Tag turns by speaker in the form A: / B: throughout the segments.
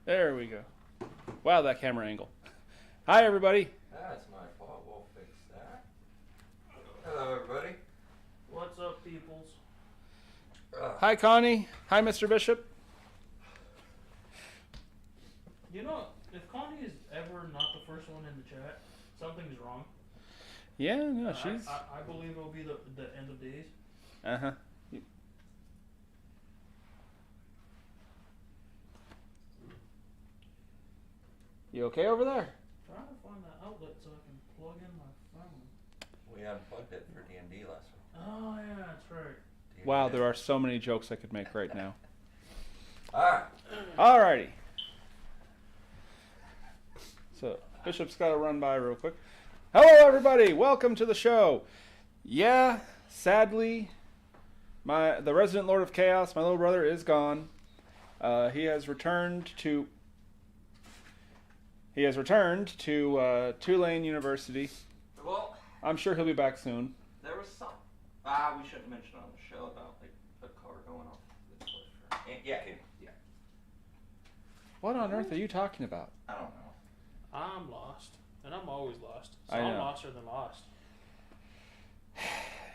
A: There we go. Wow, that camera angle. Hi, everybody.
B: That's my fault. We'll fix that. Hello, everybody.
C: What's up, peoples?
A: Hi, Connie. Hi, Mr. Bishop.
C: You know, if Connie is ever not the first one in the chat, something's wrong.
A: Yeah, no, she's...
C: I believe it'll be the end of days.
A: Uh-huh. You okay over there?
C: Trying to find that outlet so I can plug in my phone.
B: We unplugged it for D&D last week.
C: Oh, yeah, that's right.
B: D&D
A: Wow, there are so many jokes I could make right now.
B: Alright.
A: Alrighty. So, Bishop's got to run by real quick. Hello, everybody. Welcome to the show. Yeah, sadly, the resident Lord of Chaos, my little brother, is gone. He has returned to Tulane University.
B: Well,
A: I'm sure he'll be back soon.
B: there was some. We shouldn't mention on the show about like a car going off this place. Yeah.
A: What on earth are you talking about?
B: I don't know.
C: I'm lost. And I'm always lost. So
A: I know.
C: I'm loster than lost.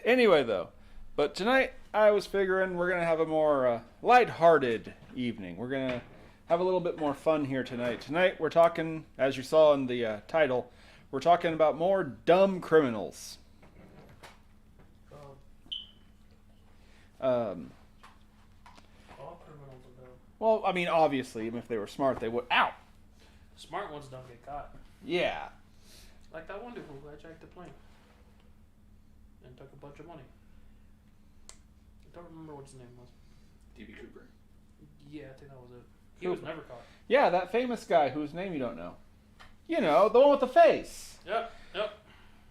A: Anyway, though, but tonight I was figuring we're going to have a more lighthearted evening. We're going to have a little bit more fun here tonight. Tonight we're talking, as you saw in the title, we're talking about more dumb criminals.
C: All criminals are dumb.
A: Well, I mean, obviously, even if they were smart, they would... Ow!
C: Smart ones don't get caught.
A: Yeah.
C: Like that one dude who hijacked the plane and took a bunch of money. I don't remember what his name was.
B: D.B. Cooper.
C: Yeah, I think that was it. He was never caught.
A: Yeah, that famous guy whose name you don't know. You know, the one with the face.
C: Yep. That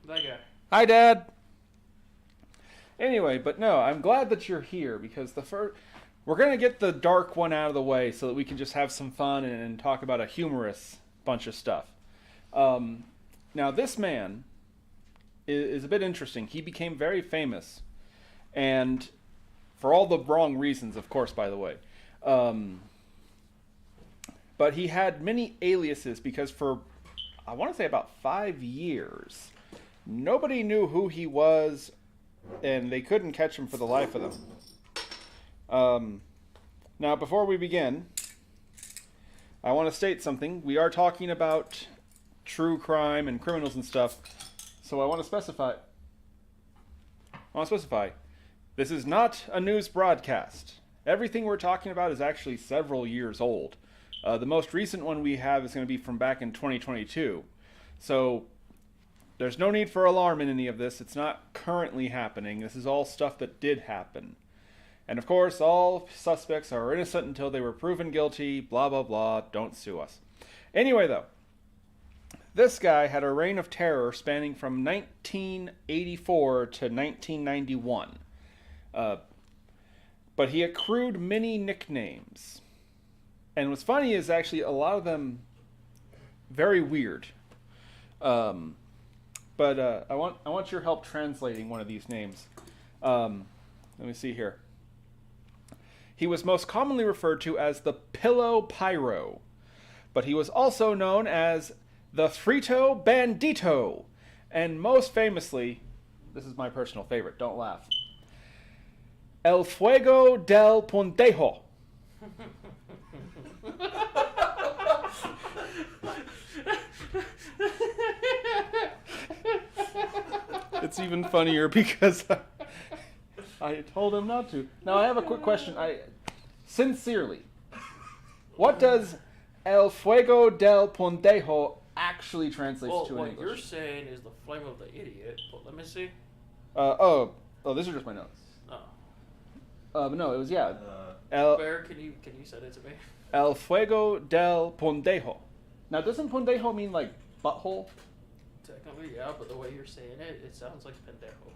C: guy.
A: Hi, Dad. Anyway, but no, I'm glad that you're here because we're going to get the dark one out of the way so that we can just have some fun and talk about a humorous bunch of stuff. Now, this man is a bit interesting. He became very famous, and for all the wrong reasons, of course, by the way. But he had many aliases because for, I want to say about 5 years, nobody knew who he was, and they couldn't catch him for the life of them. Now, before we begin, I want to state something. We are talking about true crime and criminals and stuff, so I want to specify. This is not a news broadcast. Everything we're talking about is actually several years old. The most recent one we have is going to be from back in 2022. So there's no need for alarm in any of this. It's not currently happening. This is all stuff that did happen. And of course, all suspects are innocent until they were proven guilty, blah, blah, blah. Don't sue us. Anyway, though, this guy had a reign of terror spanning from 1984 to 1991. But he accrued many nicknames. And what's funny is actually a lot of them very weird. But I want your help translating one of these names. Let me see here. He was most commonly referred to as the Pillow Pyro, but he was also known as the Frito Bandito, and most famously, this is my personal favorite, don't laugh, El Fuego del Pontejo. It's even funnier because I told him not to. Now I have a quick question. Sincerely, what does El Fuego del Pontejo actually translates to in
C: what
A: English?
C: you're saying is the flame of the idiot, but let me see.
A: These are just my notes.
C: Oh.
A: But no, it was
C: Bear, can you send it to me?
A: El Fuego del Pontejo. Now, doesn't Pontejo mean like butthole?
C: Technically, yeah, but the way you're saying it, it sounds like pendejo.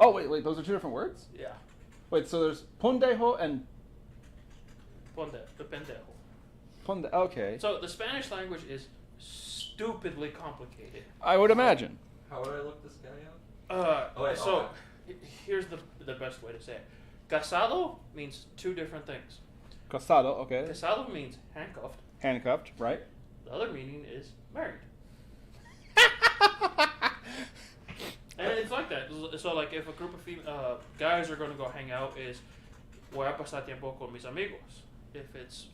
A: Oh, wait, those are two different words?
C: Yeah.
A: Wait, so there's Pontejo and...
C: The pendejo.
A: Okay.
C: So the Spanish language is stupidly complicated.
A: I would imagine.
B: How would I look this guy up?
C: Here's the best way to say it. Casado means two different things.
A: Casado, okay.
C: Casado means handcuffed,
A: Handcuffed, right?
C: The other meaning is married. And it's like that. So, like, if a group of guys are going to go hang out, is voy a pasar tiempo con mis amigos. If it's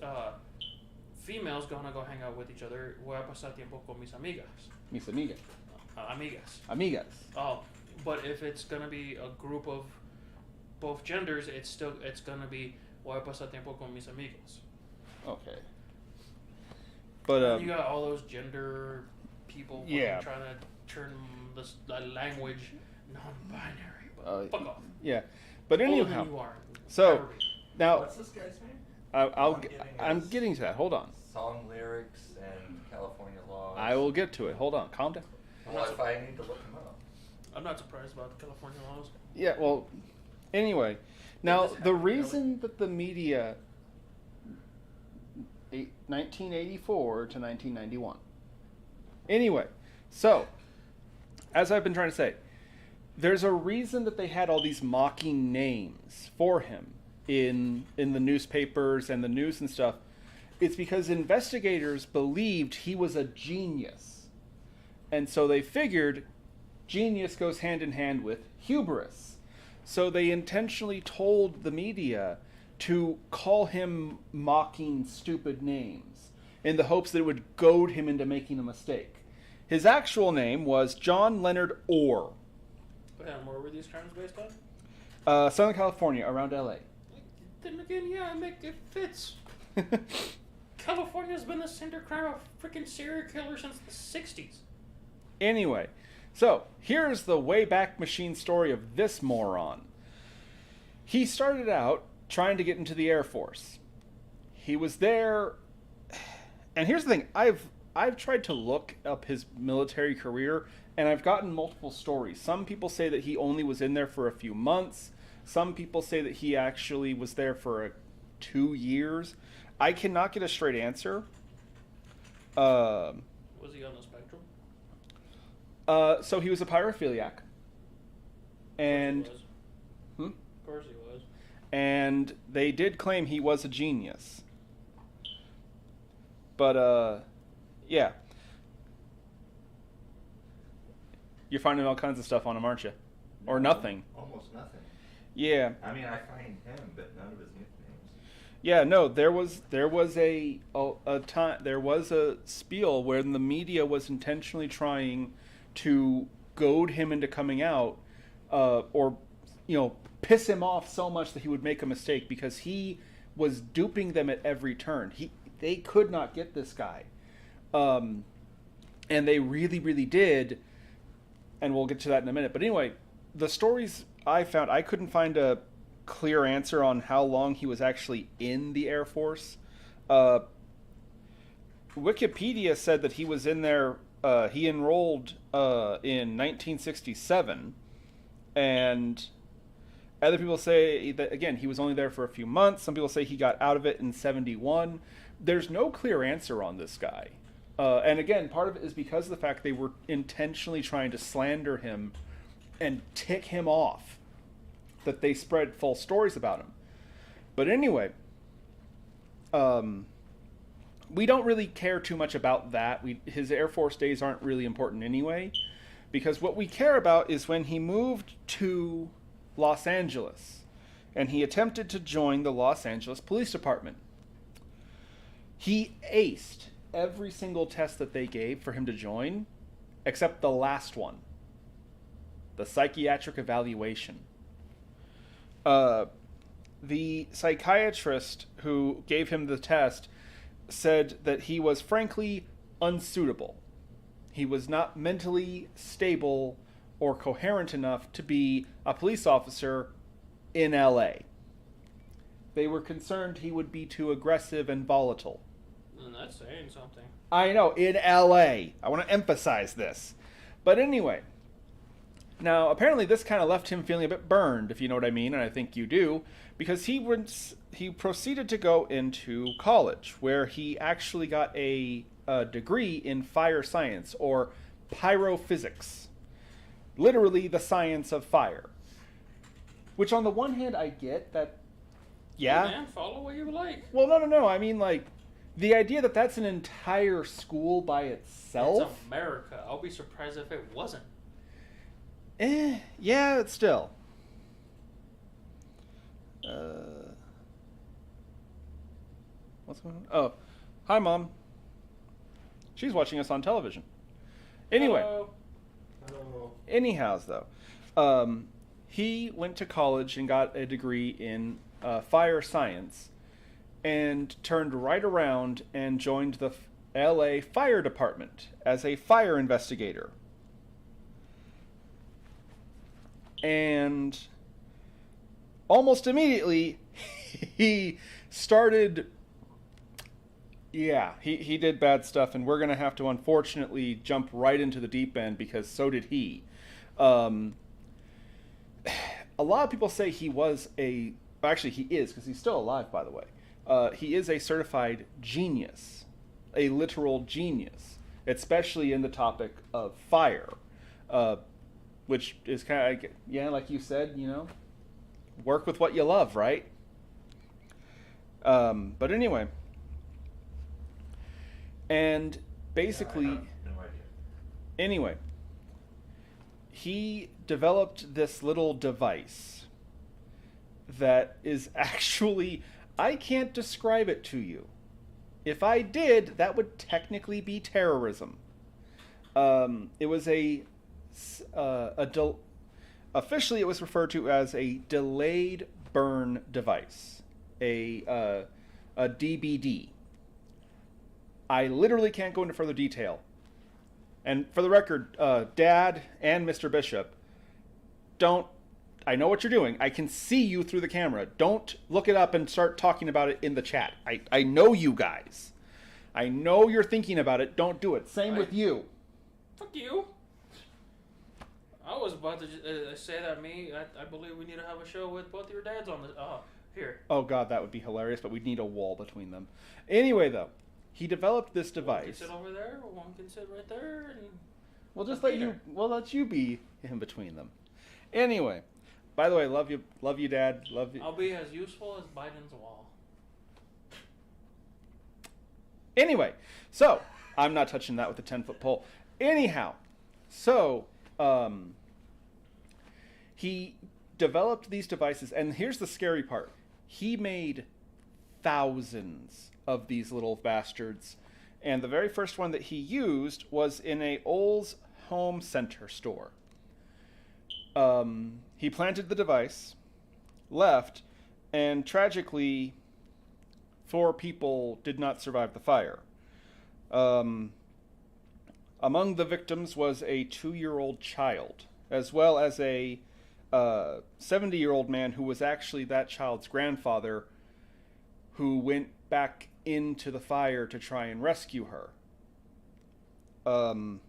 C: females going to go hang out with each other, voy a pasar tiempo con mis amigas.
A: Mis amigas.
C: Amigas.
A: Amigas.
C: But if it's going to be a group of both genders, it's going to be voy a pasar tiempo con mis amigos.
A: Okay. But
C: you got all those gender people trying to turn the language non-binary. But fuck off.
A: Yeah. But anyhow,
C: you are.
A: so now
B: What's this guy's name?
A: I'm getting to that. Hold on.
B: Song lyrics and California laws.
A: I will get to it. Hold on. Calm down.
B: Well, if I need to look him up.
C: I'm not surprised about the California laws.
A: Yeah. Well. Anyway, now the reason that the media 1984 to 1991. Anyway, so as I've been trying to say, there's a reason that they had all these mocking names for him in the newspapers and the news and stuff. It's because investigators believed he was a genius. And so they figured genius goes hand in hand with hubris. So they intentionally told the media to call him mocking stupid names in the hopes that it would goad him into making a mistake. His actual name was John Leonard Orr.
C: And where were these crimes based on?
A: Southern California, around LA.
C: Then again, it fits. California's been the center crime of freaking serial killers since the 60s.
A: Anyway, so here's the Wayback Machine story of this moron. He started out trying to get into the Air Force. He was there, and here's the thing, I've tried to look up his military career, and I've gotten multiple stories. Some people say that he only was in there for a few months. Some people say that he actually was there for 2 years. I cannot get a straight answer.
C: Was he on the spectrum?
A: So he was a pyrophiliac. And
C: Of course he was.
A: And they did claim he was a genius. But yeah. You're finding all kinds of stuff on him, aren't you? Or nothing.
B: Almost nothing.
A: Yeah.
B: I mean, I find him, but none of his nicknames.
A: Yeah, no, there was a time, there was a spiel where the media was intentionally trying to goad him into coming out, or piss him off so much that he would make a mistake, because he was duping them at every turn. They could not get this guy, and they really, really did. And we'll get to that in a minute. But anyway, the stories I found, I couldn't find a clear answer on how long he was actually in the Air Force. Wikipedia said that he was in there, he enrolled in 1967. And other people say that, again, he was only there for a few months. Some people say he got out of it in 71. There's no clear answer on this guy. And again, part of it is because of the fact they were intentionally trying to slander him and tick him off, that they spread false stories about him. But anyway, we don't really care too much about that. His Air Force days aren't really important anyway, because what we care about is when he moved to Los Angeles and he attempted to join the Los Angeles Police Department. He aced every single test that they gave for him to join, except the last one, the psychiatric evaluation. The psychiatrist who gave him the test said that he was frankly unsuitable. He was not mentally stable or coherent enough to be a police officer in LA. They were concerned he would be too aggressive and volatile.
C: And that's saying something.
A: I know, in LA. I want to emphasize this. But anyway, now apparently this kind of left him feeling a bit burned, if you know what I mean, and I think you do, because he proceeded to go into college, where he actually got a degree in fire science, or pyrophysics. Literally the science of fire. Which on the one hand I get that, yeah.
C: Hey man, follow what you like.
A: Well, no. I mean, like, The idea that that's an entire school by itself.
C: It's America. I'll be surprised if it wasn't.
A: Yeah, it's still. What's going on? Oh, hi, Mom. She's watching us on television. Anyway.
C: Hello.
A: Anyhows, though, he went to college and got a degree in fire science and turned right around and joined the LA Fire Department as a fire investigator. And almost immediately, he started... Yeah, he did bad stuff, and we're going to have to unfortunately jump right into the deep end because so did he. A lot of people say he was a... Actually, he is, because he's still alive, by the way. He is a certified genius, a literal genius, especially in the topic of fire, which is kind of, yeah, like you said, you know, work with what you love, right? But anyway... And basically,
B: No idea.
A: anyway, he developed this little device that is actually, I can't describe it to you. If I did, that would technically be terrorism. It was officially it was referred to as a delayed burn device, a DBD. I literally can't go into further detail. And for the record, Dad and Mr. Bishop, don't... I know what you're doing. I can see you through the camera. Don't look it up and start talking about it in the chat. I know you guys. I know you're thinking about it. Don't do it. Same with you.
C: Fuck you. I was about to say that I believe we need to have a show with both your dads on the... here.
A: Oh, God, that would be hilarious, but we'd need a wall between them. Anyway, though. He developed this device.
C: One can sit over there, or one can sit right there, and
A: we'll let you be in between them. Anyway, by the way, love you, Dad, love you.
C: I'll be as useful as Biden's wall.
A: Anyway, so I'm not touching that with a 10-foot pole. Anyhow, so he developed these devices, and here's the scary part: he made thousands of these little bastards, and the very first one that he used was in a Ol's Home Center store. He planted the device, left, and tragically 4 people did not survive the fire. Among the victims was a 2-year-old child, as well as a 70-year-old man who was actually that child's grandfather, who went back into the fire to try and rescue her. 2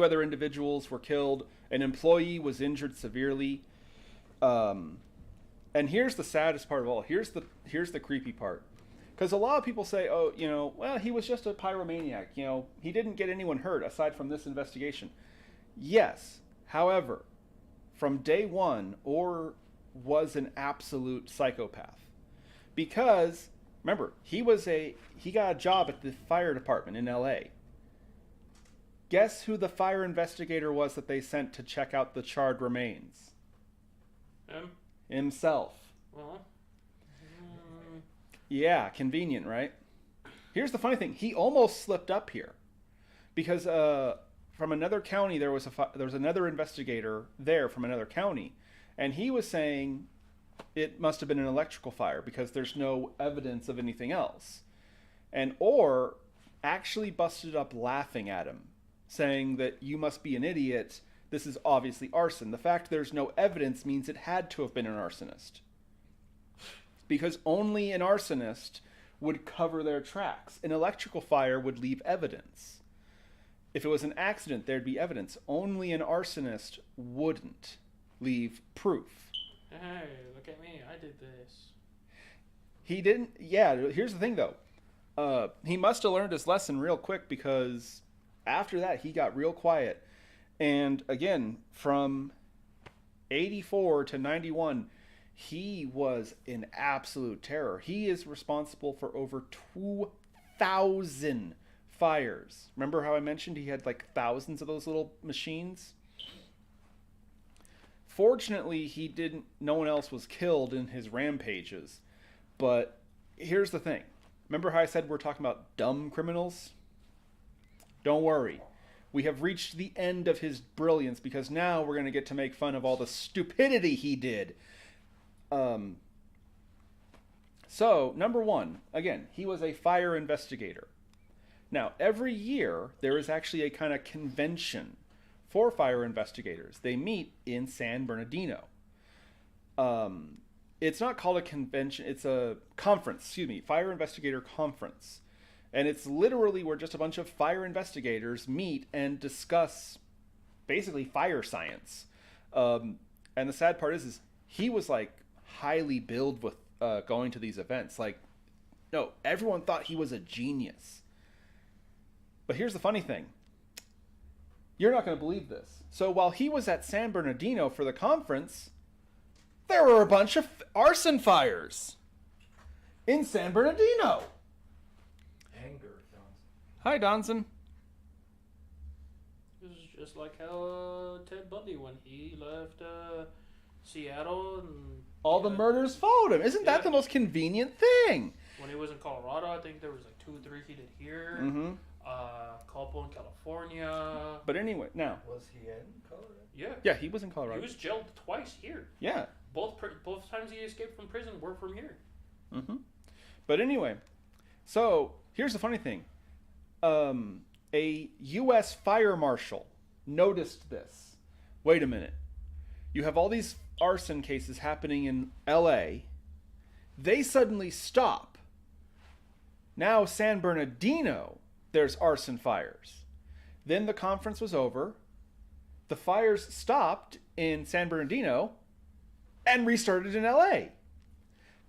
A: other individuals were killed. An employee was injured severely. And here's the saddest part of all. Here's the creepy part. Because a lot of people say, oh, you know, well, he was just a pyromaniac. You know, he didn't get anyone hurt aside from this investigation. Yes. However, from day one, Orr was an absolute psychopath. Because, remember, he got a job at the fire department in LA. Guess who the fire investigator was that they sent to check out the charred remains?
C: Him?
A: Himself.
C: Well.
A: Yeah, convenient, right? Here's the funny thing: he almost slipped up here, because from another county there was another investigator there from another county, and he was saying it must have been an electrical fire because there's no evidence of anything else, and Orr actually busted up laughing at him, saying that you must be an idiot. This is obviously arson. The fact there's no evidence means it had to have been an arsonist. Because only an arsonist would cover their tracks. An electrical fire would leave evidence. If it was an accident, there'd be evidence. Only an arsonist wouldn't leave proof.
C: Hey, look at me. I did this.
A: He didn't... Yeah, here's the thing, though. He must have learned his lesson real quick, because after that, he got real quiet. And again, from 84 to 91... He was an absolute terror. He is responsible for over 2,000 fires. Remember how I mentioned he had like thousands of those little machines? Fortunately, he didn't. No one else was killed in his rampages. But here's the thing. Remember how I said we're talking about dumb criminals? Don't worry. We have reached the end of his brilliance because now we're going to get to make fun of all the stupidity he did. So, number one, again, he was a fire investigator. Now, every year, there is actually a kind of convention for fire investigators. They meet in San Bernardino. It's not called a convention, it's a conference, fire investigator conference. And it's literally where just a bunch of fire investigators meet and discuss basically fire science. And the sad part is he was like highly billed with going to these events. Like, no, everyone thought he was a genius. But here's the funny thing. You're not going to believe this. So while he was at San Bernardino for the conference, there were a bunch of arson fires in San Bernardino.
D: Anger, Johnson.
A: Hi, Donson.
C: This is just like how Ted Bundy, when he left Seattle, and
A: All the murders followed him. Isn't that
C: Yeah.
A: the most convenient thing?
C: when he was in Colorado, I think there was like 2 or 3 he did here.
A: Mm-hmm.
C: Couple in California.
A: But anyway, now.
D: Was he in Colorado?
C: Yeah.
A: Yeah, he was in Colorado.
C: He was jailed twice here.
A: Yeah.
C: Both times he escaped from prison were from here.
A: Mm-hmm. But anyway, so here's the funny thing. A U.S. fire marshal noticed this. Wait a minute. You have all these arson cases happening in L.A. They suddenly stop. Now San Bernardino, there's arson fires. Then the conference was over. The fires stopped in San Bernardino and restarted in L.A.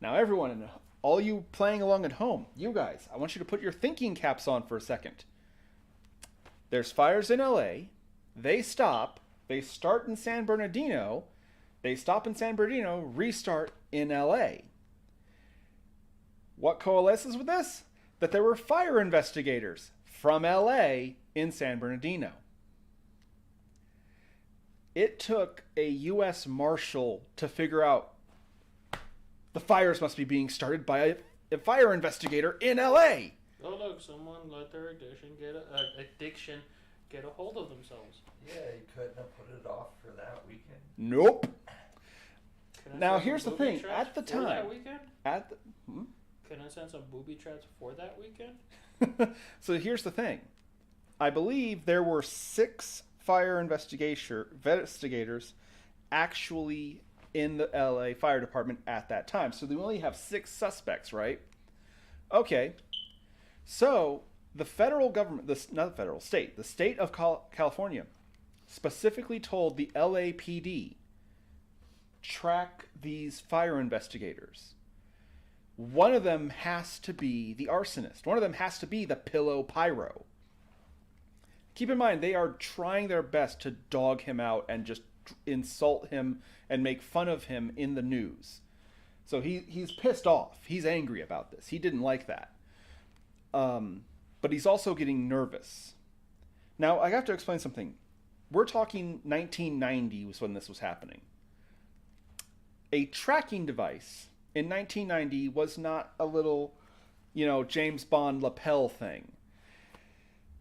A: Now everyone, all you playing along at home, you guys, I want you to put your thinking caps on for a second. There's fires in LA. They stop. They start in San Bernardino. They stop in San Bernardino, restart in LA. What coalesces with this? That there were fire investigators from LA in San Bernardino. It took a U.S. Marshal to figure out the fires must be being started by a fire investigator in L.A.
C: Oh look, someone let their addiction get a hold of themselves.
D: Yeah, he couldn't have put it off for that weekend.
A: Nope.
C: Can I
A: Now
C: send
A: here's the
C: some booby
A: thing.
C: traps
A: At the
C: for that
A: time,
C: weekend? Can I send some booby traps for that weekend?
A: So here's the thing. I believe there were 6 fire investigators actually in the LA Fire Department at that time. So they only have 6 suspects, right? Okay. So the federal government, not the federal, state, the state of California specifically told the LAPD, track these fire investigators. One of them has to be the arsonist. One of them has to be the pillow pyro. Keep in mind, they are trying their best to dog him out and just insult him and make fun of him in the news. So he's pissed off. He's angry about this. He didn't like that. But he's also getting nervous. Now, I have to explain something. We're talking 1990 was when this was happening. A tracking device in 1990 was not a little, James Bond lapel thing.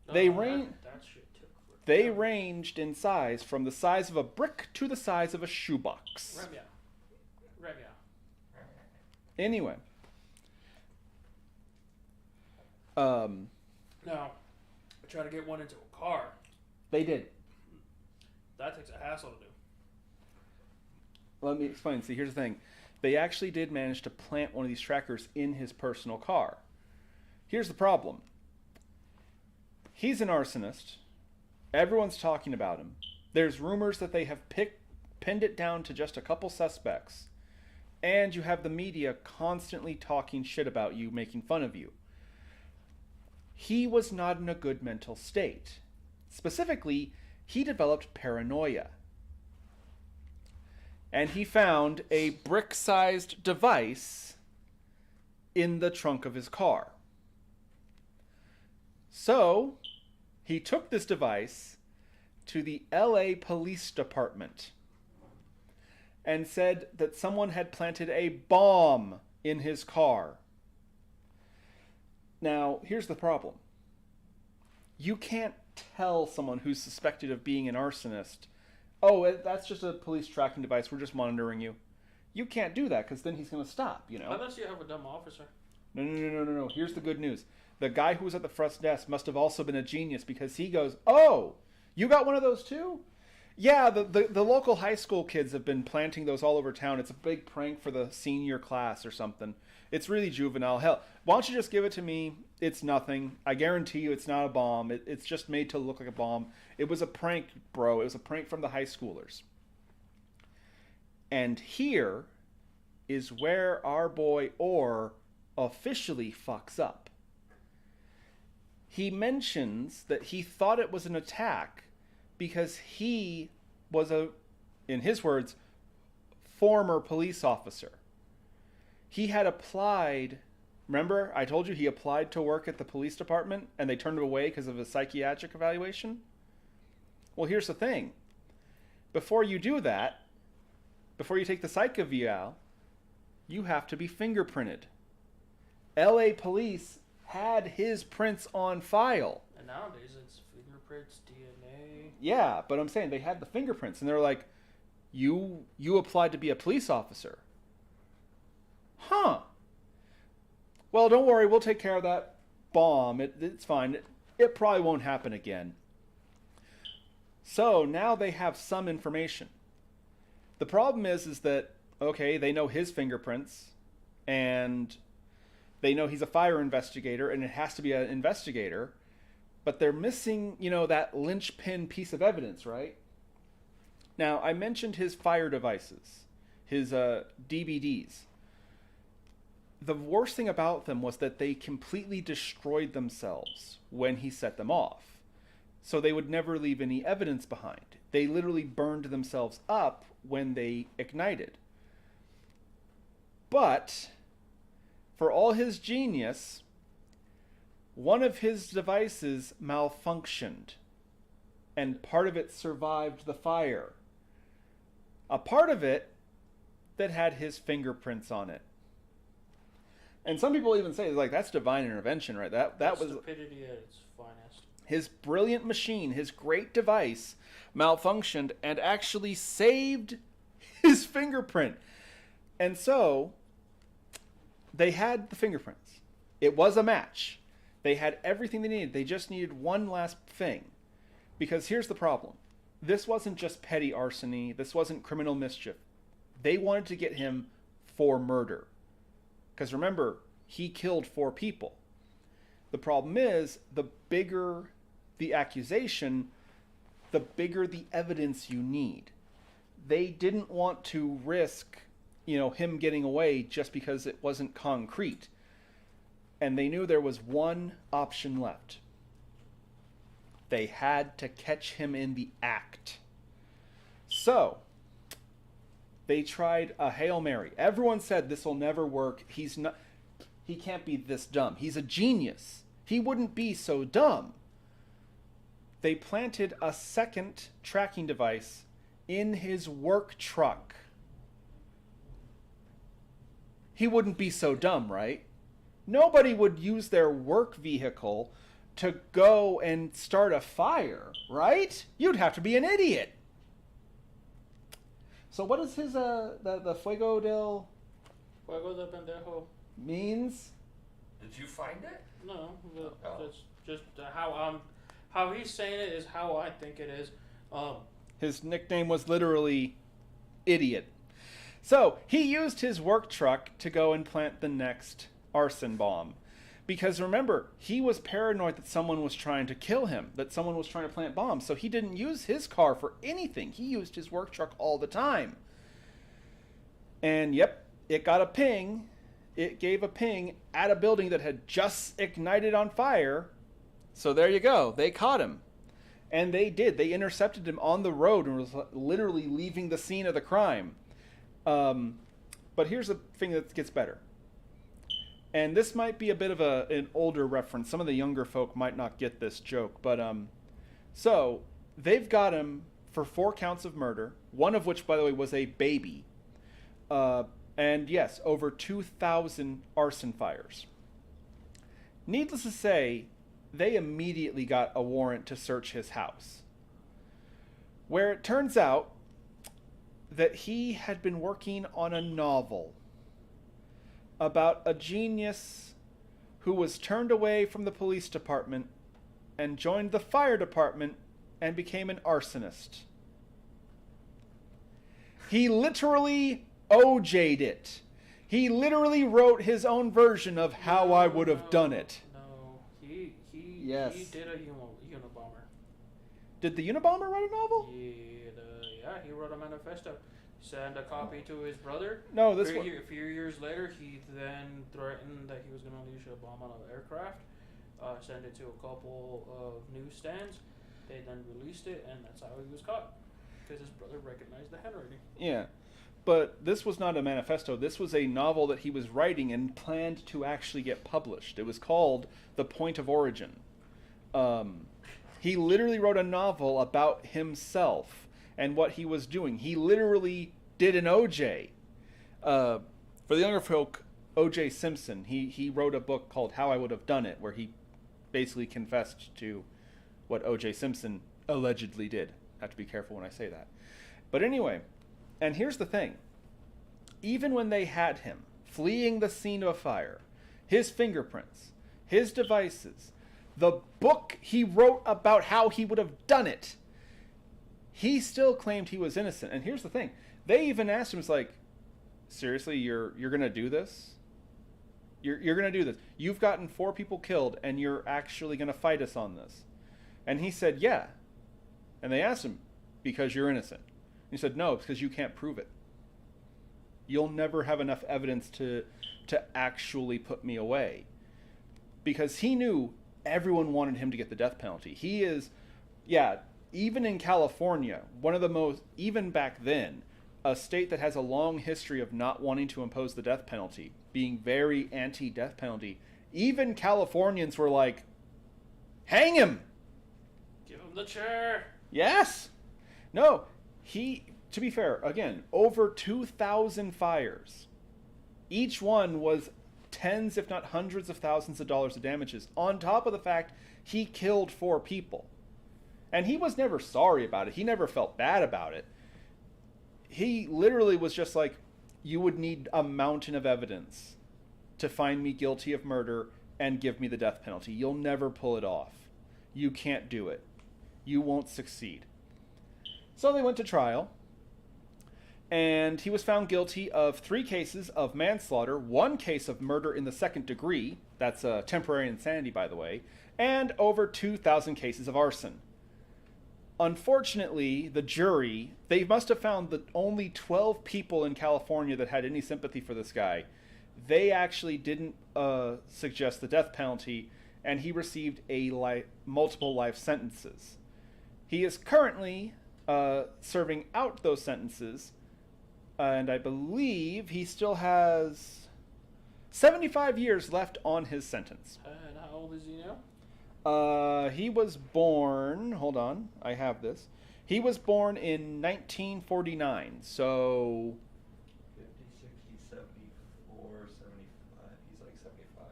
C: No,
A: They
C: that shit took forever.
A: They ranged in size from the size of a brick to the size of a shoebox.
C: Revia.
A: Anyway.
C: Now, I try to get one into a car.
A: They did.
C: That takes a hassle to do.
A: Let me explain. See, here's the thing. They actually did manage to plant one of these trackers in his personal car. Here's the problem. He's an arsonist. Everyone's talking about him. There's rumors that they have pinned it down to just a couple suspects. And you have the media constantly talking shit about you, making fun of you. He was not in a good mental state. Specifically, he developed paranoia. and he found a brick-sized device in the trunk of his car. So, he took this device to the LA Police Department and said that someone had planted a bomb in his car. Now, here's the problem. You can't tell someone who's suspected of being an arsonist, oh, that's just a police tracking device, we're just monitoring you. You can't do that, because then he's going to stop, you know?
C: Unless you have a dumb officer.
A: No. Here's the good news. The guy who was at the front desk must have also been a genius, because he goes, oh, you got one of those too? Yeah, the local high school kids have been planting those all over town. It's a big prank for the senior class or something. It's really juvenile. Hell, why don't you just give it to me? It's nothing. I guarantee you it's not a bomb. It's just made to look like a bomb. It was a prank, bro. It was a prank from the high schoolers. And here is where our boy Orr officially fucks up. He mentions that he thought it was an attack because he was in his words, former police officer. He had applied, remember I told you he applied to work at the police department and they turned him away because of a psychiatric evaluation? Well, here's the thing. Before you do that, before you take the psych eval, you have to be fingerprinted. LA police had his prints on file.
C: And nowadays it's fingerprints, DNA.
A: Yeah, but I'm saying they had the fingerprints, and they're like, you applied to be a police officer. Huh. Well, don't worry, we'll take care of that bomb. It's fine. It probably won't happen again. So now they have some information. The problem is that, okay, they know his fingerprints, and they know he's a fire investigator, and it has to be an investigator, but they're missing, that linchpin piece of evidence, right? Now, I mentioned his fire devices, his DVDs. The worst thing about them was that they completely destroyed themselves when he set them off. So they would never leave any evidence behind. They literally burned themselves up when they ignited. But for all his genius, one of his devices malfunctioned, and part of it survived the fire. A part of it that had his fingerprints on it. And some people even say, like, that's divine intervention, right? That was
C: stupidity at its finest.
A: His brilliant machine, his great device, malfunctioned and actually saved his fingerprint. And so they had the fingerprints. It was a match. They had everything they needed. They just needed one last thing. Because here's the problem. This wasn't just petty arson. This wasn't criminal mischief. They wanted to get him for murder. Because remember, he killed 4 people. The problem is, the bigger the accusation, the bigger the evidence you need. They didn't want to risk, him getting away just because it wasn't concrete. And they knew there was one option left. They had to catch him in the act. So they tried a Hail Mary. Everyone said this will never work. He can't be this dumb. He's a genius. He wouldn't be so dumb. They planted a second tracking device in his work truck. He wouldn't be so dumb, right? Nobody would use their work vehicle to go and start a fire, right? You'd have to be an idiot. So what is his the Fuego del
C: Pendejo
A: means?
D: Did you find it?
C: No,
D: Oh.
C: that's just how he's saying it is how I think it is.
A: His nickname was literally idiot. So he used his work truck to go and plant the next arson bomb. Because remember, he was paranoid that someone was trying to kill him, that someone was trying to plant bombs. So he didn't use his car for anything. He used his work truck all the time. And yep, it got a ping. It gave a ping at a building that had just ignited on fire. So there you go. They caught him. And they did. They intercepted him on the road and was literally leaving the scene of the crime. But here's the thing that gets better. And this might be a bit of an older reference. Some of the younger folk might not get this joke. But so they've got him for 4 counts of murder, one of which, by the way, was a baby. And yes, over 2,000 arson fires. Needless to say, they immediately got a warrant to search his house, where it turns out that he had been working on a novel about a genius who was turned away from the police department and joined the fire department and became an arsonist. He literally OJ'd it. He literally wrote his own version of how I would have done it.
C: No,
A: Yes.
C: he did a Unabomber.
A: Did the Unabomber write a novel?
C: Yeah, he wrote a manifesto. Sent a copy to his brother.
A: No, this
C: a
A: one.
C: few years later, he then threatened that he was going to unleash a bomb on an aircraft. Sent it to a couple of newsstands. They then released it, and that's how he was caught. Because his brother recognized the handwriting.
A: Yeah. But this was not a manifesto. This was a novel that he was writing and planned to actually get published. It was called The Point of Origin. He literally wrote a novel about himself and what he was doing. He literally did an OJ. For the younger folk, O.J. Simpson, he wrote a book called How I Would Have Done It, where he basically confessed to what O.J. Simpson allegedly did. I have to be careful when I say that. But anyway, and here's the thing. Even when they had him fleeing the scene of a fire, his fingerprints, his devices, the book he wrote about how he would have done it, he still claimed he was innocent. And here's the thing. They even asked him, it's like, seriously, you're going to do this? You're going to do this. You've gotten 4 people killed, and you're actually going to fight us on this. And he said, yeah. And they asked him, because you're innocent. He said, no, it's because you can't prove it. You'll never have enough evidence to actually put me away. Because he knew everyone wanted him to get the death penalty. He is, yeah, even in California, one of the most, even back then, a state that has a long history of not wanting to impose the death penalty, being very anti-death penalty. Even Californians were like, hang him!
C: Give him the chair!
A: Yes! No, to be fair, again, over 2,000 fires. Each one was tens, if not hundreds of thousands of dollars of damages, on top of the fact he killed 4 people. And he was never sorry about it. He never felt bad about it. He literally was just like, you would need a mountain of evidence to find me guilty of murder and give me the death penalty. You'll never pull it off. You can't do it. You won't succeed. So they went to trial, and he was found guilty of 3 cases of manslaughter, 1 case of murder in the 2nd degree, that's temporary insanity, by the way, and over 2,000 cases of arson. Unfortunately, the jury, they must have found that only 12 people in California that had any sympathy for this guy. They actually didn't suggest the death penalty, and he received multiple life sentences. He is currently serving out those sentences, and I believe he still has 75 years left on his sentence.
C: And how old is he now?
A: He was born, hold on, I have this. He was born in 1949, so
D: 50, 60, 74, 75. He's like 75.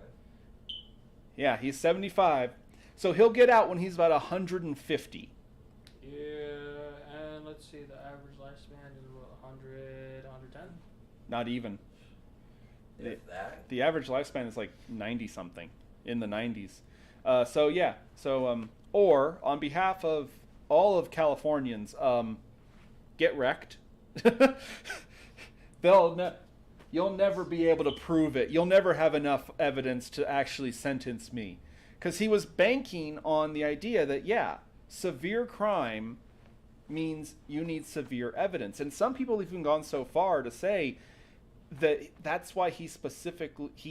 A: yeah, he's 75. So he'll get out when he's about 150.
C: Yeah, and let's see, the average lifespan is what, 100, 110?
A: Not even.
D: If that.
A: The average lifespan is like 90 something, in the 90s. Or on behalf of all of Californians, get wrecked. You'll never be able to prove it. You'll never have enough evidence to actually sentence me. Because he was banking on the idea that, yeah, severe crime means you need severe evidence. And some people have even gone so far to say that that's why he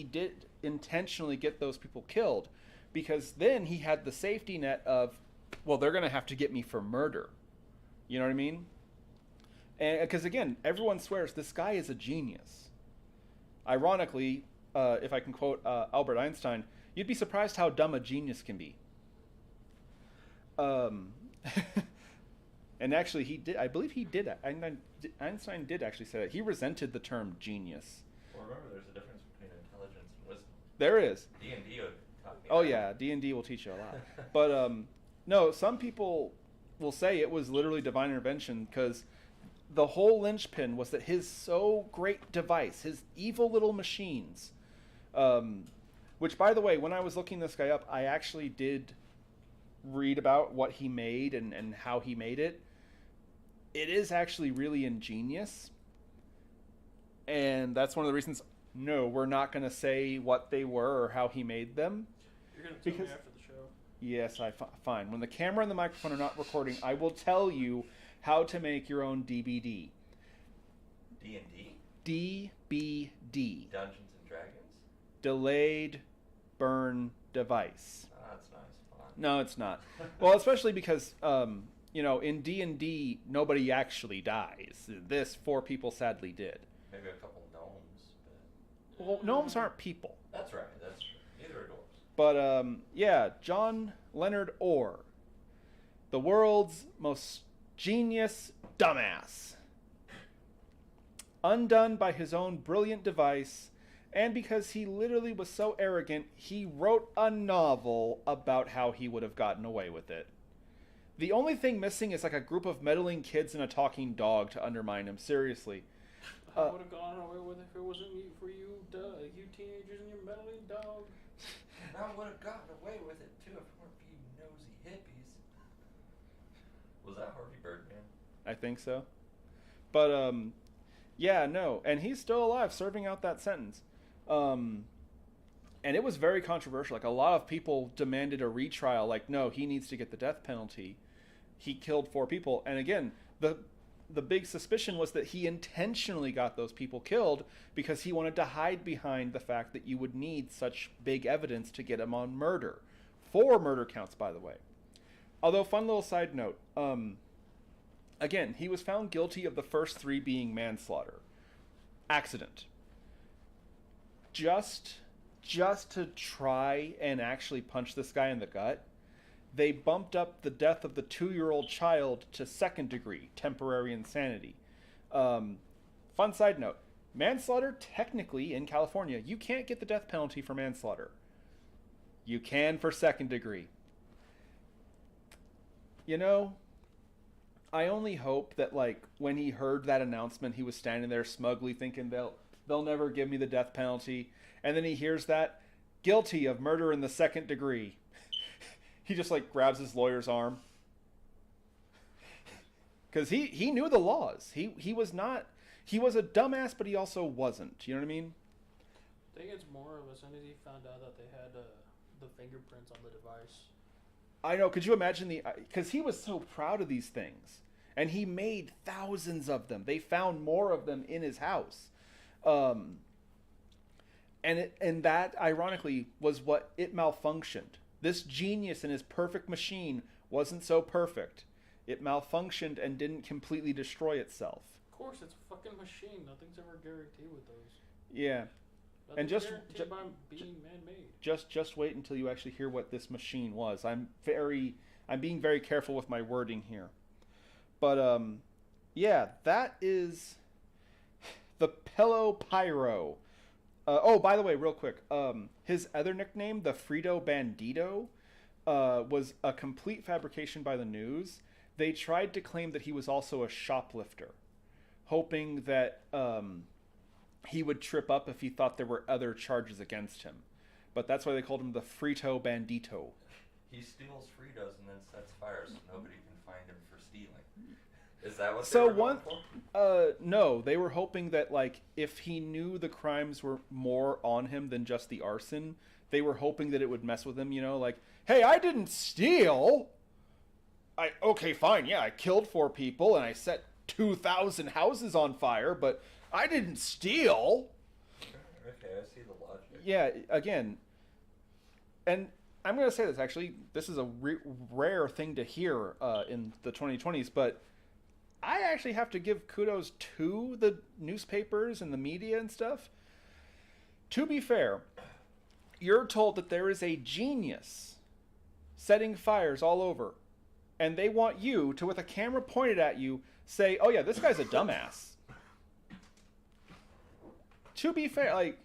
A: did intentionally get those people killed. Because then he had the safety net of, well, they're going to have to get me for murder. You know what I mean? And because again, everyone swears this guy is a genius. Ironically, if I can quote Albert Einstein, you'd be surprised how dumb a genius can be. And actually, he did. I believe he did. Einstein did actually say that. He resented the term genius.
D: Well, remember, there's a difference between intelligence and wisdom.
A: There is.
D: D&D would taught me
A: Oh
D: that.
A: yeah, D&D will teach you a lot. But no, some people will say it was literally divine intervention because the whole linchpin was that his so great device, his evil little machines, which by the way, when I was looking this guy up, I actually did read about what he made and how he made it. It is actually really ingenious. And that's one of the reasons, no, we're not going to say what they were or how he made them.
C: You're gonna tell
A: Because-
C: me after the show.
A: Yes, fine. When the camera and the microphone are not recording, I will tell you how to make your own DBD.
D: D&D?
A: DBD.
D: Dungeons and Dragons?
A: Delayed burn device.
D: Oh, that's nice. Fun.
A: No, it's not. Well, especially because, in D&D, nobody actually dies. This, 4 people sadly did.
D: Maybe a couple gnomes, but...
A: Well, gnomes aren't people.
D: That's right, that's true. Neither are dwarves.
A: But, yeah, John Leonard Orr. The world's most genius dumbass. Undone by his own brilliant device, and because he literally was so arrogant, he wrote a novel about how he would have gotten away with it. The only thing missing is like a group of meddling kids and a talking dog to undermine him, seriously.
C: I would have gone away with it if it wasn't for you, you teenagers and your meddling dog.
D: I would have gotten away with it, too, if it weren't for you nosy hippies. Was that Harvey Birdman?
A: I think so. But, yeah, no. And he's still alive, serving out that sentence. And it was very controversial. Like, a lot of people demanded a retrial. Like, no, he needs to get the death penalty. He killed 4 people. And again, the big suspicion was that he intentionally got those people killed because he wanted to hide behind the fact that you would need such big evidence to get him on murder. 4 murder counts, by the way. Although, fun little side note, again, he was found guilty of the first 3 being manslaughter. Accident. Just to try and actually punch this guy in the gut, they bumped up the death of the 2-year-old child to 2nd degree, temporary insanity. Fun side note, manslaughter, technically, in California, you can't get the death penalty for manslaughter. You can for 2nd degree. I only hope that, like, when he heard that announcement, he was standing there smugly thinking they'll never give me the death penalty. And then he hears that, guilty of murder in the 2nd degree. He just, like, grabs his lawyer's arm. Because he knew the laws. He was a dumbass, but he also wasn't. You know what I mean?
C: I think it's more of as soon as he found out that they had the fingerprints on the device.
A: I know. Could you imagine because he was so proud of these things. And he made thousands of them. They found more of them in his house. And that, ironically, was what it malfunctioned. This genius in his perfect machine wasn't so perfect. It malfunctioned and didn't completely destroy itself.
C: Of course, it's a fucking machine. Nothing's ever guaranteed with those.
A: Yeah.
C: Nothing's
A: And just
C: guaranteed by being man-made.
A: just wait until you actually hear what this machine was. I'm being very careful with my wording here. But yeah, that is the Pello Pyro. By the way, real quick, his other nickname, the Frito Bandito, was a complete fabrication by the news. They tried to claim that he was also a shoplifter, hoping that he would trip up if he thought there were other charges against him. But that's why they called him the Frito Bandito.
D: He steals Fritos and then sets fire so nobody can find him for stealing. Is that what
A: So
D: they were going for?
A: No, they were hoping that, like, if he knew the crimes were more on him than just the arson, they were hoping that it would mess with him, like, hey, I didn't steal. Okay, fine, yeah, I killed 4 people and I set 2,000 houses on fire, but I didn't steal.
D: Okay, I see the logic.
A: Yeah, again, and I'm going to say this, actually, this is a rare thing to hear in the 2020s, but I actually have to give kudos to the newspapers and the media and stuff. To be fair, you're told that there is a genius setting fires all over, and they want you to, with a camera pointed at you, say, "Oh yeah, this guy's a dumbass." To be fair, like,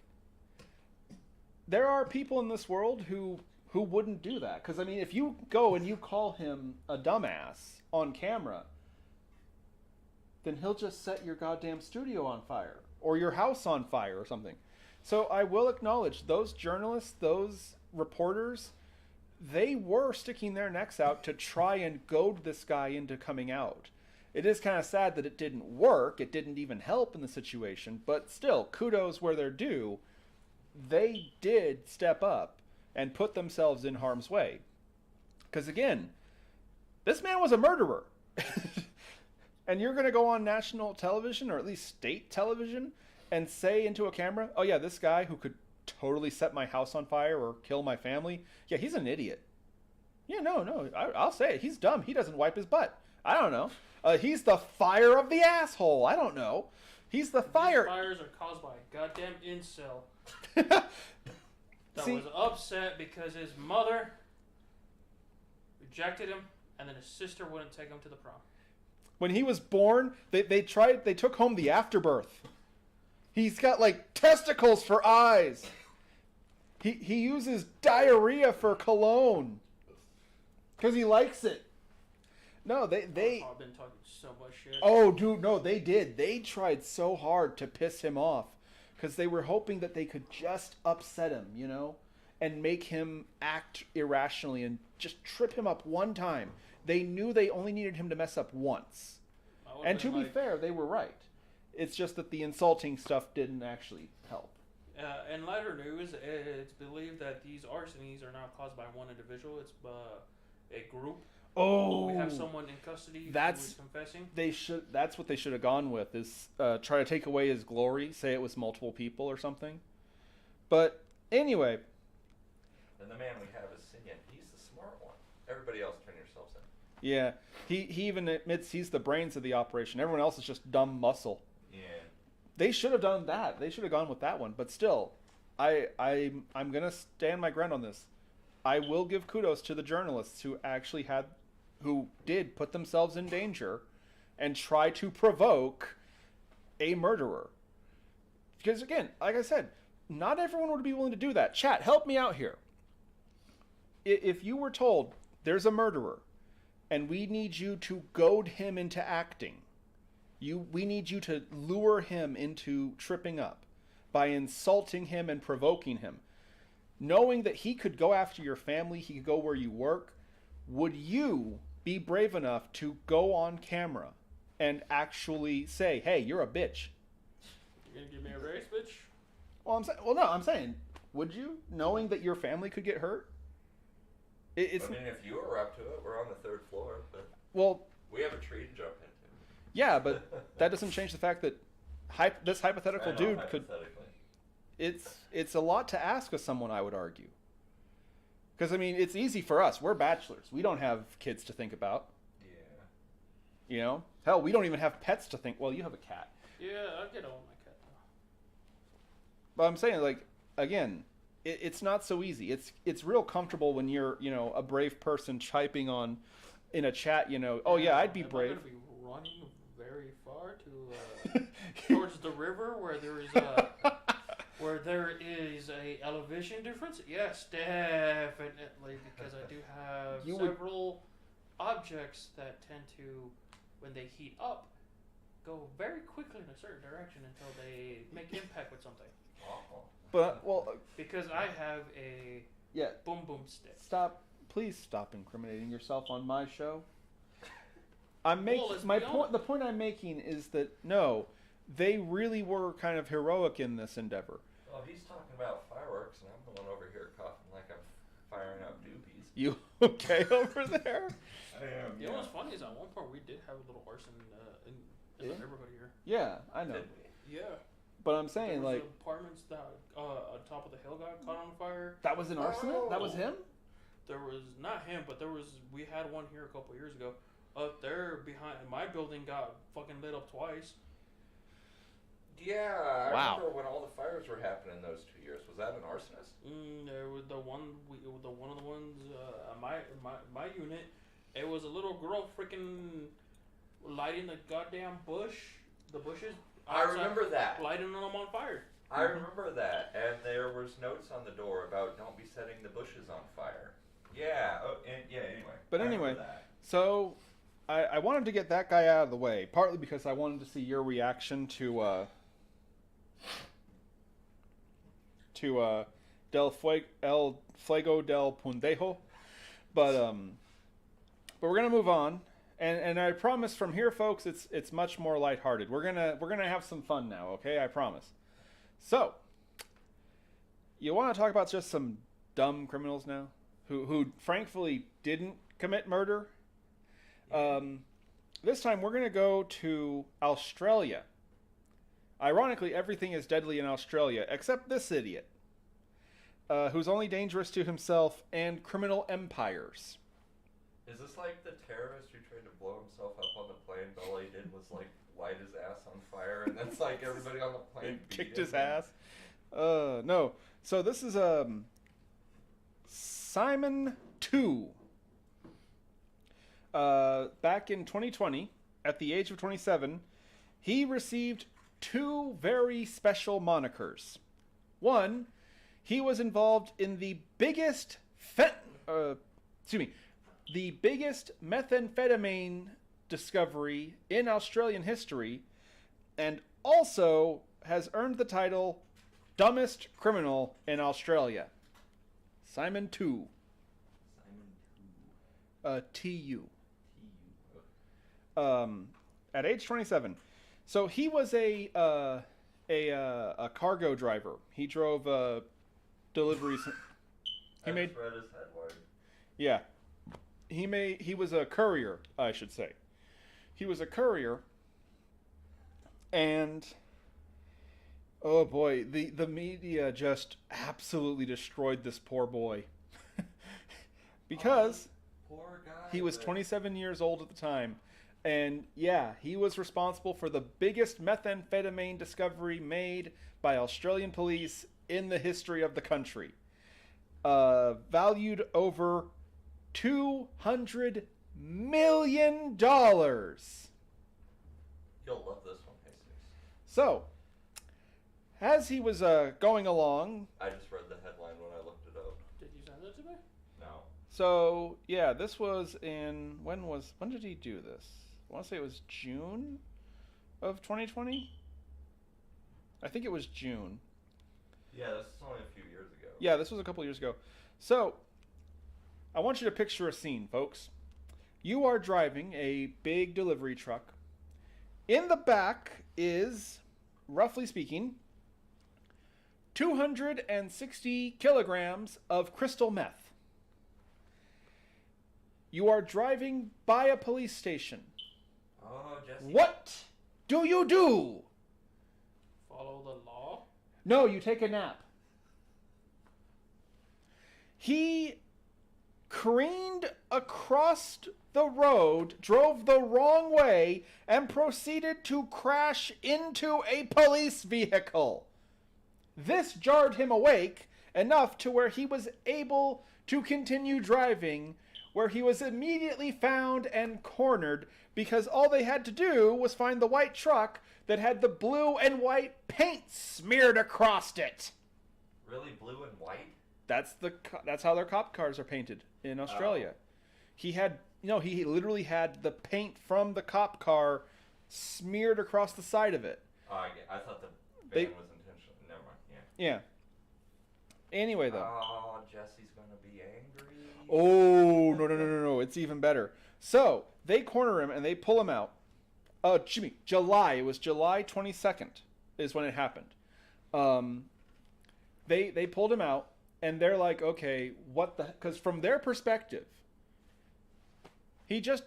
A: there are people in this world who wouldn't do that. Because, I mean, if you go and you call him a dumbass on camera, then he'll just set your goddamn studio on fire or your house on fire or something. So I will acknowledge those journalists, those reporters, they were sticking their necks out to try and goad this guy into coming out. It is kind of sad that it didn't work. It didn't even help in the situation. But still, kudos where they're due. They did step up and put themselves in harm's way. Because again, this man was a murderer. And you're going to go on national television, or at least state television, and say into a camera, "Oh yeah, this guy who could totally set my house on fire or kill my family, yeah, he's an idiot." Yeah, no, I'll say it. He's dumb. He doesn't wipe his butt. I don't know. He's the fire of the asshole. I don't know. He's the fire.
C: These fires are caused by a goddamn incel that
A: See,
C: was upset because his mother rejected him, and then his sister wouldn't take him to the prom.
A: when he was born, they took home the afterbirth. He's got like testicles for eyes. He uses diarrhea for cologne because he likes it. No, they
C: I've been talking so much shit.
A: Oh, dude, no, they did. They tried so hard to piss him off because they were hoping that they could just upset him, you know, and make him act irrationally and just trip him up one time. They knew they only needed him to mess up once. And to be fair, they were right. It's just that the insulting stuff didn't actually help.
C: In lighter news, it's believed that these arsonies are not caused by one individual. It's a group.
A: Oh,
C: we have someone in custody who is confessing.
A: That's what they should have gone with, is try to take away his glory, say it was multiple people or something. But anyway.
D: And the man we have is Sinyan. He's the smart one. Everybody else, turn yourselves in.
A: Yeah, he even admits he's the brains of the operation. Everyone else is just dumb muscle.
D: Yeah.
A: They should have done that. They should have gone with that one. But still, I'm gonna stand my ground on this. I will give kudos to the journalists who did put themselves in danger and try to provoke a murderer. Because again, like I said, not everyone would be willing to do that. Chat, help me out here. If you were told there's a murderer and we need you to goad him into acting, we need you to lure him into tripping up by insulting him and provoking him, knowing that he could go after your family, he could go where you work, would you be brave enough to go on camera and actually say, "Hey, you're a bitch"?
C: You're gonna give me a raise, bitch?
A: I'm saying, would you, knowing that your family could get hurt?
D: I mean, if you were up to it, we're on the 3rd floor, but we have a tree to jump into.
A: Yeah, but that doesn't change the fact that this hypothetical dude could. It's a lot to ask of someone, I would argue. Because I mean, it's easy for us. We're bachelors. We don't have kids to think about.
D: Yeah.
A: You know, hell, we don't even have pets to think. Well, you have a cat.
C: Yeah, I'll get on my cat now.
A: But I'm saying, like, again, it's not so easy. It's real comfortable when you're, you know, a brave person typing on in a chat, you know, "Oh yeah, I'd be brave."
C: I'm gonna be running very far to towards the river where there is a elevation difference. Yes, definitely, because I do have several objects that tend to, when they heat up, go very quickly in a certain direction until they make impact with something.
A: But
C: because I have a boom boom stick.
A: Please stop incriminating yourself on my show. The point I'm making is that no, they really were kind of heroic in this endeavor.
D: Well, he's talking about fireworks, and I'm the one over here coughing like I'm firing out doobies.
A: You okay over there?
D: I am.
C: You know what's funny is at one point we did have a little arson in the neighborhood here.
A: Yeah, I know.
C: Yeah.
A: But I'm saying,
C: there was
A: like,
C: apartments that on top of the hill got caught on fire.
A: That was an arsonist? That was him?
C: There was not him, but we had one here a couple years ago. up there behind my building got fucking lit up twice.
D: Yeah, I
A: Wow.
D: remember when all the fires were happening those 2 years. Was that an arsonist?
C: There was the one of the ones my unit. It was a little girl freaking lighting the goddamn the bushes.
D: I
C: outside,
D: remember that.
C: lighting them on fire.
D: I remember that, and there was notes on the door about don't be setting the bushes on fire. Yeah. Oh, and yeah. Anyway.
A: But
D: I
A: anyway,
D: remember that.
A: so I wanted to get that guy out of the way, partly because I wanted to see your reaction to El Fuego del Pundejo, but we're gonna move on, and I promise from here, folks, it's much more lighthearted. We're gonna have some fun now, okay? I promise. So, you want to talk about just some dumb criminals now, who frankly didn't commit murder? This time we're gonna go to Australia. Ironically, everything is deadly in Australia except this idiot, who's only dangerous to himself and criminal empires.
D: Is this like the terrorist who tried to blow himself up on the plane, but all he did was like light his ass on fire, and that's like everybody on the plane beat
A: Kicked
D: him?
A: his ass. No. So this is Simon 2. Back in 2020, at the age of 27, he received 2 very special monikers. One, he was involved in the biggest the biggest methamphetamine discovery in Australian history, and also has earned the title dumbest criminal in Australia. Simon 2.
D: Simon
A: T-U.
D: T.
A: At age 27. So he was a cargo driver. He drove deliveries.
D: I just read his headline.
A: Yeah. He was a courier, I should say. He was a courier, and oh boy, the media just absolutely destroyed this poor boy. Because
D: Poor guy.
A: he was 27 years old at the time. And yeah, he was responsible for the biggest methamphetamine discovery made by Australian police in the history of the country. Valued over $200 million.
D: You'll love this one, Jesus.
A: So, as he was going along,
D: I just read the headline when I looked it up.
C: Did you send it to me?
D: No.
A: so yeah, this was in when did he do this? I want to say it was June of 2020. I think it was June.
D: Yeah, this is only a few years ago.
A: Yeah, this was a couple years ago. So, I want you to picture a scene, folks. You are driving a big delivery truck. In the back is, roughly speaking, 260 kilograms of crystal meth. You are driving by a police station.
D: Oh, Jesse.
A: What do you do?
C: Follow the law.
A: No, you take a nap. He careened across the road, drove the wrong way, and proceeded to crash into a police vehicle. This jarred him awake enough to where he was able to continue driving, where he was immediately found and cornered because all they had to do was find the white truck that had the blue and white paint smeared across it.
D: Really, blue and white?
A: That's how their cop cars are painted in Australia.
D: Oh.
A: He literally had the paint from the cop car smeared across the side of it.
D: Oh, I thought the
A: They-
D: van was intentional. Never mind. Yeah.
A: Yeah. Anyway, though.
D: Oh, Jesse's gonna be angry.
A: Oh, no. It's even better. So, they corner him and they pull him out. July. It was July 22nd is when it happened. They pulled him out and they're like, okay, what the... Because from their perspective, he just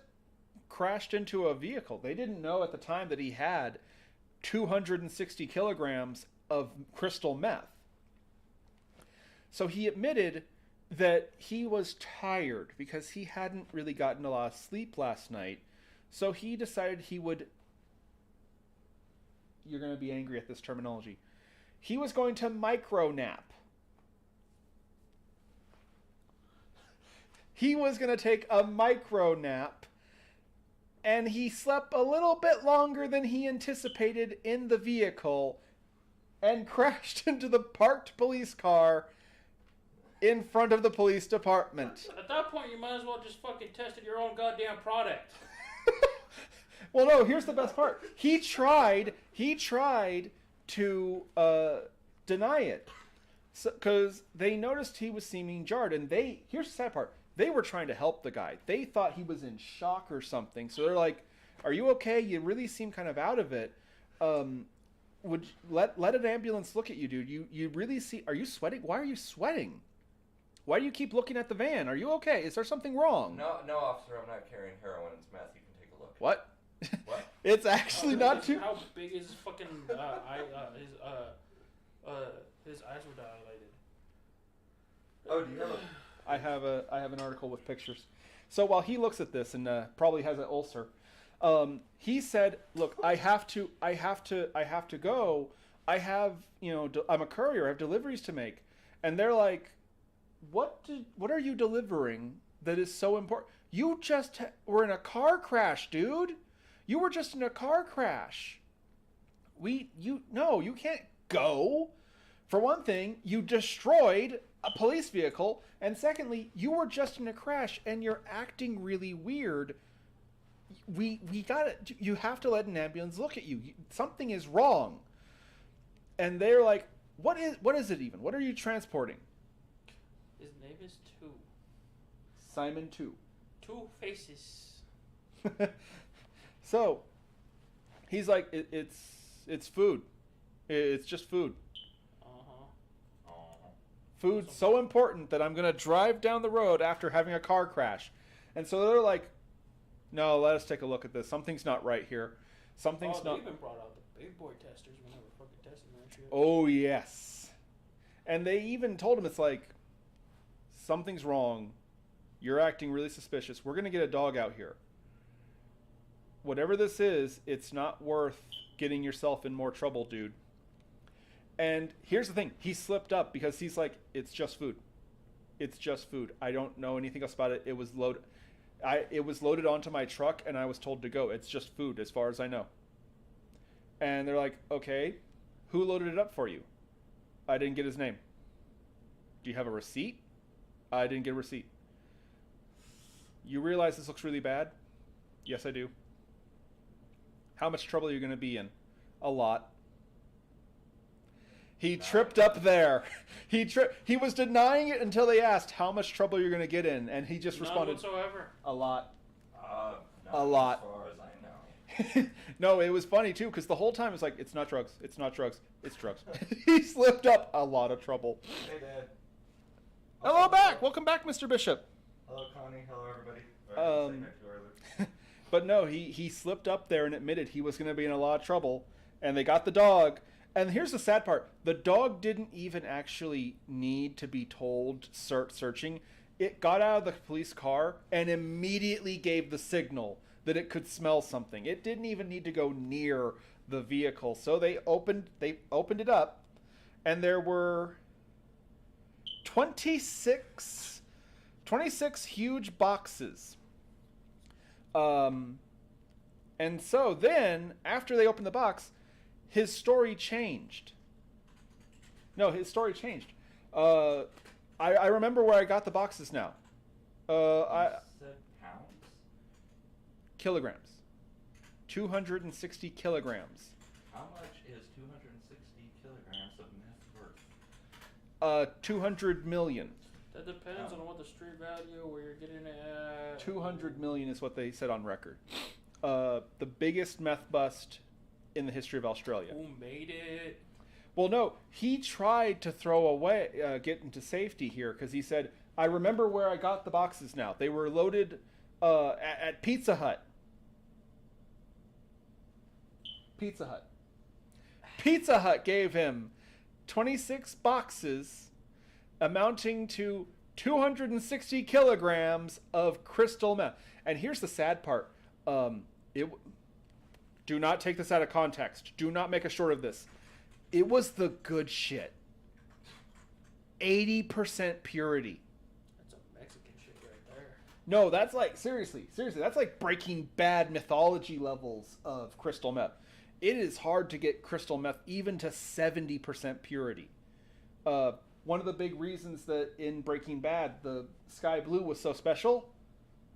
A: crashed into a vehicle. They didn't know at the time that he had 260 kilograms of crystal meth. So he admitted that he was tired because he hadn't really gotten a lot of sleep last night So he decided he would. You're going to be angry at this terminology. He was going to micro nap. He was going to take a micro nap, and he slept a little bit longer than he anticipated in the vehicle and crashed into the parked police car in front of the police department.
C: At that point, you might as well just fucking tested your own goddamn product.
A: Well, no, here's the best part. He tried to deny it because they noticed he was seeming jarred, and here's the sad part. They were trying to help the guy. They thought he was in shock or something. So they're like, "Are you okay? You really seem kind of out of it. Would let an ambulance look at you, dude? You really see? Are you sweating? Why are you sweating? Why do you keep looking at the van? Are you okay? Is there something wrong?"
D: No, officer, I'm not carrying heroin. It's meth. You can take a look.
A: What?
D: What?
A: It's actually not too.
C: How big is his fucking his eyes were dilated.
D: Oh, do you have a...
A: I have an article with pictures. So while he looks at this and probably has an ulcer, he said, "Look, I have to go. I'm a courier. I have deliveries to make." And they're like, "What are you delivering that is so important? You just were in a car crash, dude. You were just in a car crash. You can't go. For one thing, you destroyed a police vehicle, and secondly, you were just in a crash and you're acting really weird. We got it. You have to let an ambulance look at you. Something is wrong." And they're like, what is it even? What are you transporting?"
C: His name is Two.
A: Simon 2.
C: Two Faces.
A: So he's like, it's food. It's just food. Food's so important that I'm going to drive down the road after having a car crash. And so they're like, "No, let us take a look at this. Something's not right here. Something's not."
C: They even brought out the big boy testers when they were fucking testing that shit.
A: Oh, yes. And they even told him, it's like, "Something's wrong. You're acting really suspicious. We're going to get a dog out here. Whatever this is, it's not worth getting yourself in more trouble, dude." And here's the thing. He slipped up because he's like, "It's just food. It's just food. I don't know anything else about it. It was loaded. It was loaded onto my truck and I was told to go. It's just food as far as I know." And they're like, "Okay, who loaded it up for you?" "I didn't get his name." "Do you have a receipt?" "I didn't get a receipt." "You realize this looks really bad?" "Yes, I do." "How much trouble are you going to be in?" "A lot." He tripped up there. He was denying it until they asked how much trouble you're going to get in, and he just responded,
C: None whatsoever.
A: "A lot."
D: Not
A: A lot.
D: As far as I know.
A: No, it was funny too because the whole time it's like, "It's not drugs. It's not drugs. It's drugs." He slipped up. A lot of trouble.
D: Hey, Dad.
A: Hello back. Welcome back, Mr. Bishop.
D: Hello, Connie. Hello, everybody. Or I didn't say hi to her earlier.
A: But no, he slipped up there and admitted he was going to be in a lot of trouble, and they got the dog. And here's the sad part. The dog didn't even actually need to be told searching. It got out of the police car and immediately gave the signal that it could smell something. It didn't even need to go near the vehicle. So they opened it up, and there were 26 huge boxes. And so then, after they opened the box, his story changed. No, his story changed. I remember where I got the boxes now.
D: You said pounds?
A: Kilograms. 260 kilograms.
D: How much is 260 kilograms of meth worth?
A: 200 million.
C: That depends on what the street value, where you're getting it at.
A: 200 million is what they said on record. The biggest meth bust in the history of Australia.
C: Who made it?
A: Well, no, he tried to throw away, get into safety here because he said, "I remember where I got the boxes now. They were loaded at Pizza Hut." Pizza Hut. Pizza Hut gave him 26 boxes amounting to 260 kilograms of crystal meth. And here's the sad part. It. Do not take this out of context. Do not make a short of this. It was the good shit. 80% purity.
C: That's a Mexican shit right there.
A: No, that's like, seriously, that's like Breaking Bad mythology levels of crystal meth. It is hard to get crystal meth even to 70% purity. One of the big reasons that in Breaking Bad, the Sky Blue was so special,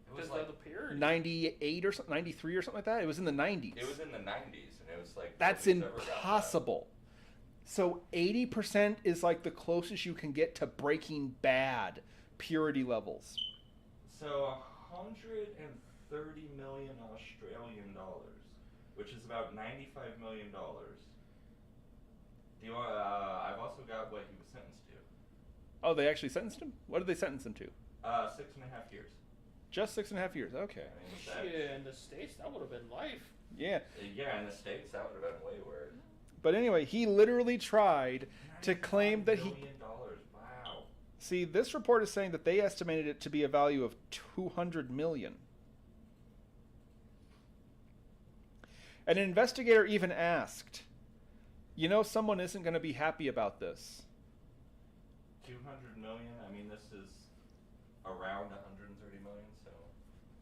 D: It was
C: Because
D: like
C: of the purity.
A: 98 or something, 93 or something like that. It was in the 90s.
D: it was in the 90s, and it was like
A: That's
D: nobody's ever got that.
A: impossible. So 80% is like the closest you can get to Breaking Bad purity levels.
D: So 130 million Australian dollars, which is about $95 million. Do you want? I've also got what he was sentenced to.
A: Oh, they actually sentenced him? What did they sentence him to?
D: 6.5 years.
A: Just 6.5 years. Okay.
D: I mean,
C: Shit, in the States, that would have been life.
A: Yeah.
D: yeah, in the States, that would have been way worse.
A: But anyway, he literally tried to claim that
D: $95
A: he...
D: million. Wow.
A: See, this report is saying that they estimated it to be a value of $200 million. An investigator even asked, you know, someone isn't going to be happy about this.
D: 200 million. I mean, this is around 130 million. So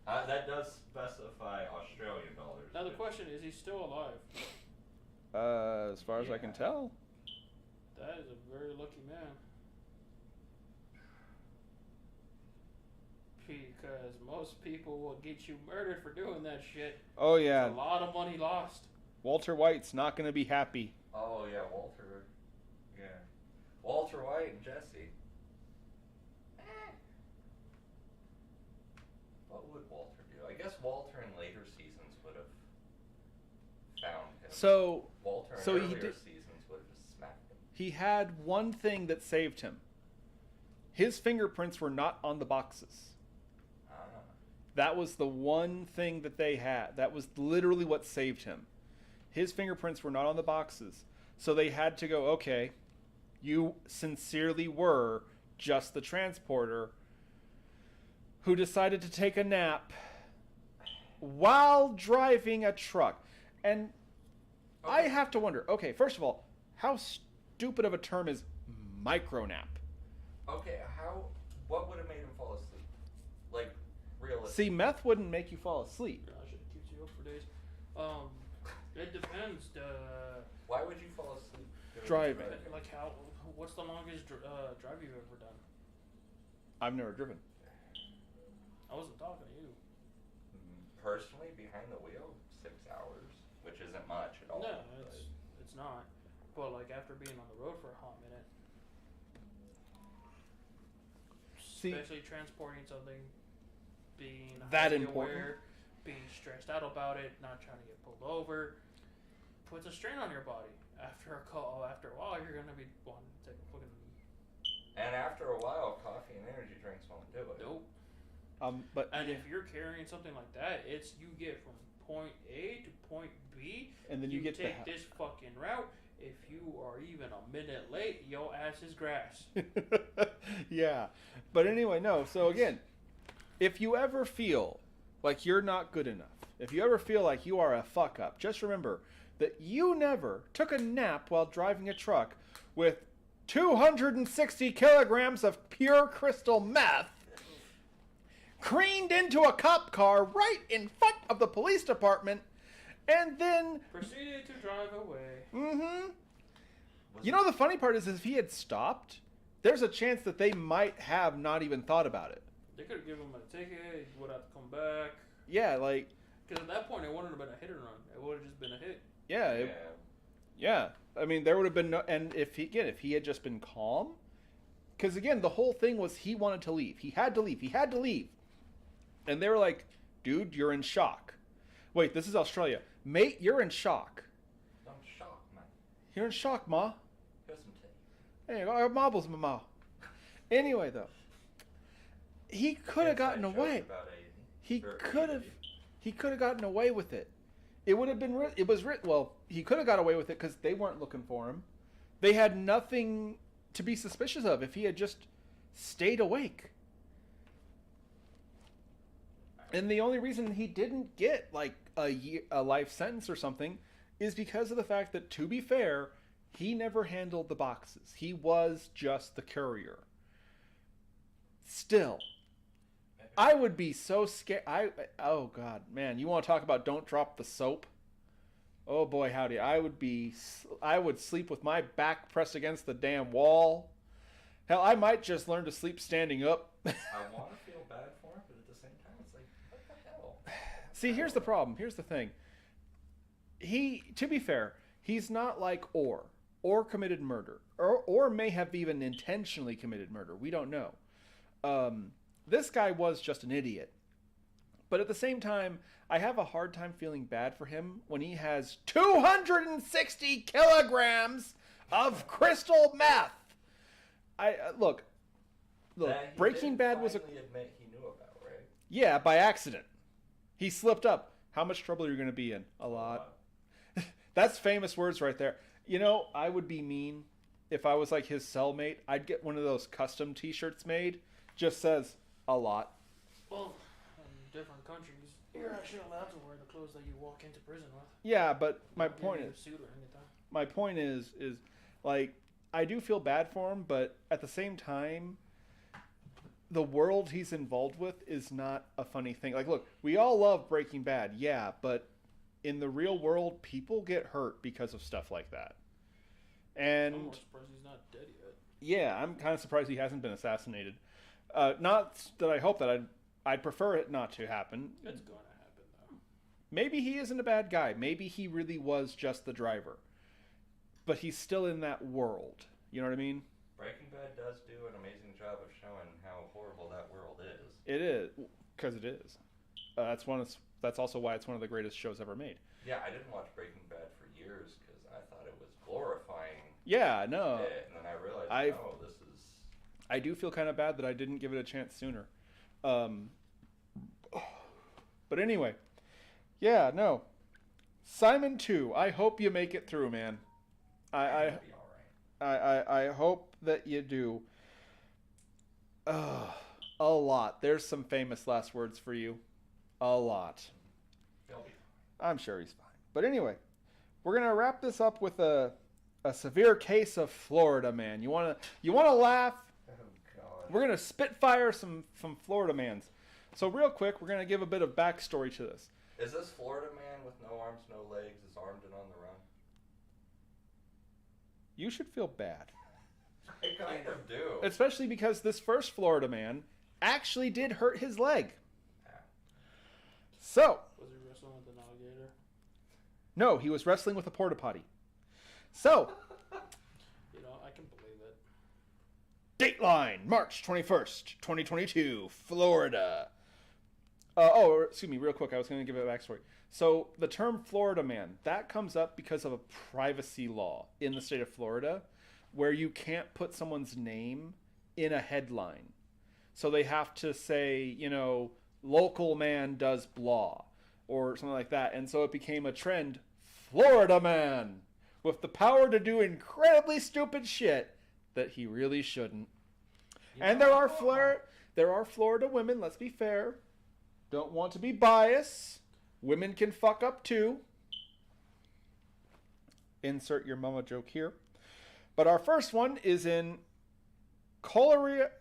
D: that does specify Australian dollars.
C: Now the
D: which-
C: question is, he still alive?
A: As far as I can
D: Yeah.
A: tell.
C: That is a very lucky man. Because most people will get you murdered for doing that shit.
A: Oh,
C: It's a
A: yeah.
C: lot of money lost.
A: Walter White's not going to be happy.
D: Oh yeah, Walter. Yeah, Walter White and Jesse. What would Walter do? I guess Walter in later seasons would have found him.
A: So,
D: Walter in
A: so he
D: earlier
A: did-
D: seasons would have just smacked him.
A: he had one thing that saved him. His fingerprints were not on the boxes.
D: Ah.
A: That was the one thing that they had. That was literally what saved him. His fingerprints were not on the boxes. So they had to go, okay, you sincerely were just the transporter who decided to take a nap while driving a truck. And I
D: Okay.
A: have to wonder, okay, first of all, how stupid of a term is micronap?
D: Okay, what would have made him fall asleep? Like, realistically.
A: See, meth wouldn't make you fall asleep.
C: Gosh, it keeps you up for days. It depends.
D: Why would you fall asleep? doing
A: Driving.
D: driving?
C: Like how? What's the longest drive you've ever done?
A: I've never driven.
C: I wasn't talking to you.
D: Personally, behind the wheel, 6 hours, which isn't much at all.
C: No,
D: but-
C: it's not. But like after being on the road for a hot minute,
A: See,
C: especially transporting something, being
A: That
C: highly
A: important?
C: aware, being stressed out about it, not trying to get pulled over, puts a strain on your body. After a while, you're gonna be wanting to take a fucking
D: And after a while, coffee and energy drinks won't do it.
C: nope.
A: but
C: And if you're carrying something like that, it's you get from point A to point B,
A: and then you get
C: take this fucking route. If you are even a minute late, your ass is grass.
A: yeah. But anyway, no. So again, if you ever feel like you're not good enough, if you ever feel like you are a fuck up, just remember that you never took a nap while driving a truck with 260 kilograms of pure crystal meth creamed into a cop car right in front of the police department, and then
C: Proceeded to drive away.
A: mm-hmm.
D: Was
A: You
D: it-
A: know, the funny part is if he had stopped, there's a chance that they might have not even thought about it.
C: They could have given him a ticket. He would have to come back.
A: Yeah, like,
C: Because at that point, it wouldn't have been a hit and run. It would have just been a hit.
A: yeah, yeah. I mean, there would have been no, and if he had just been calm, because again, the whole thing was he wanted to leave. He had to leave. And they were like, dude, you're in shock. Wait, this is Australia. Mate, you're in shock.
D: I'm shocked, man.
A: You're in shock, ma.
D: Here's some tea.
A: Hey, I have marbles, mama. Anyway, though, he could have gotten
D: Inside
A: away.
D: jokes about Aiden.
A: He
D: Or
A: could have.
D: Aiden.
A: He could have gotten away with it. It would have been. It was. Well, he could have got away with it because they weren't looking for him. They had nothing to be suspicious of if he had just stayed awake. And the only reason he didn't get like a life sentence or something is because of the fact that, to be fair, he never handled the boxes. He was just the courier. Still, I would be so scared. Oh God, man, you want to talk about don't drop the soap? Oh boy, howdy! I would sleep with my back pressed against the damn wall. Hell, I might just learn to sleep standing up.
D: I want to feel bad for him, but at the same time, it's like, what the hell?
A: See, here's the problem. Here's the thing. To be fair, he's not like or committed murder, or may have even intentionally committed murder. We don't know. This guy was just an idiot. But at the same time, I have a hard time feeling bad for him when he has 260 kilograms of crystal meth. Look,
D: That he
A: Breaking
D: did
A: Bad was a...
D: finally admit he knew about, right?
A: Yeah, by accident. He slipped up. How much trouble are you going to be in? A lot. That's famous words right there. You know, I would be mean if I was like his cellmate. I'd get one of those custom t-shirts made. Just says, a lot.
C: Well, in different countries, you're actually allowed to wear the clothes that you walk into prison with.
A: Yeah, but my
C: You don't
A: point
C: need a
A: is...
C: suit or anything.
A: My point is like, I do feel bad for him, but at the same time, the world he's involved with is not a funny thing. Like, look, we all love Breaking Bad, yeah, but in the real world, people get hurt because of stuff like that.
C: I'm
A: And
C: more surprised he's not dead yet.
A: yeah, I'm kind of surprised he hasn't been assassinated. Not that I hope that I'd prefer it not to happen.
C: It's gonna happen though.
A: Maybe he isn't a bad guy. Maybe he really was just the driver. But he's still in that world. You know what I mean?
D: Breaking Bad does do an amazing job of showing how horrible that world is.
A: It is, because it is. That's also why it's one of the greatest shows ever made.
D: Yeah, I didn't watch Breaking Bad for years because I thought it was glorifying
A: Yeah, no.
D: it, and then I realized, no, this is...
A: I do feel kind of bad that I didn't give it a chance sooner. But anyway, yeah, no. Simon 2, I hope you make it through, man.
D: It'll be all right.
A: I hope that you do. A lot. There's some famous last words for you. A lot.
D: He'll be fine.
A: I'm sure he's fine. But anyway, we're gonna wrap this up with a severe case of Florida man. You wanna laugh?
D: Oh, God.
A: We're gonna spitfire some Florida mans. So real quick, we're gonna give a bit of backstory to this.
D: Is this Florida man with no arms, no legs, is armed and on the run?
A: You should feel bad,
D: I kind of do.
A: especially because this first Florida man actually did hurt his leg.
D: Yeah.
A: So
C: Was he wrestling with an alligator?
A: no, he was wrestling with a porta potty. So
C: You know, I can believe it.
A: Dateline, March 21st, 2022, Florida. Excuse me, real quick, I was going to give a backstory. So, the term Florida man, that comes up because of a privacy law in the state of Florida where you can't put someone's name in a headline. So, they have to say, you know, local man does blah or something like that. And so it became a trend, Florida man, with the power to do incredibly stupid shit that he really shouldn't. And there are Florida women, let's be fair. Don't want to be biased. Women can fuck up too. Insert your mama joke here. But our first one is in Collier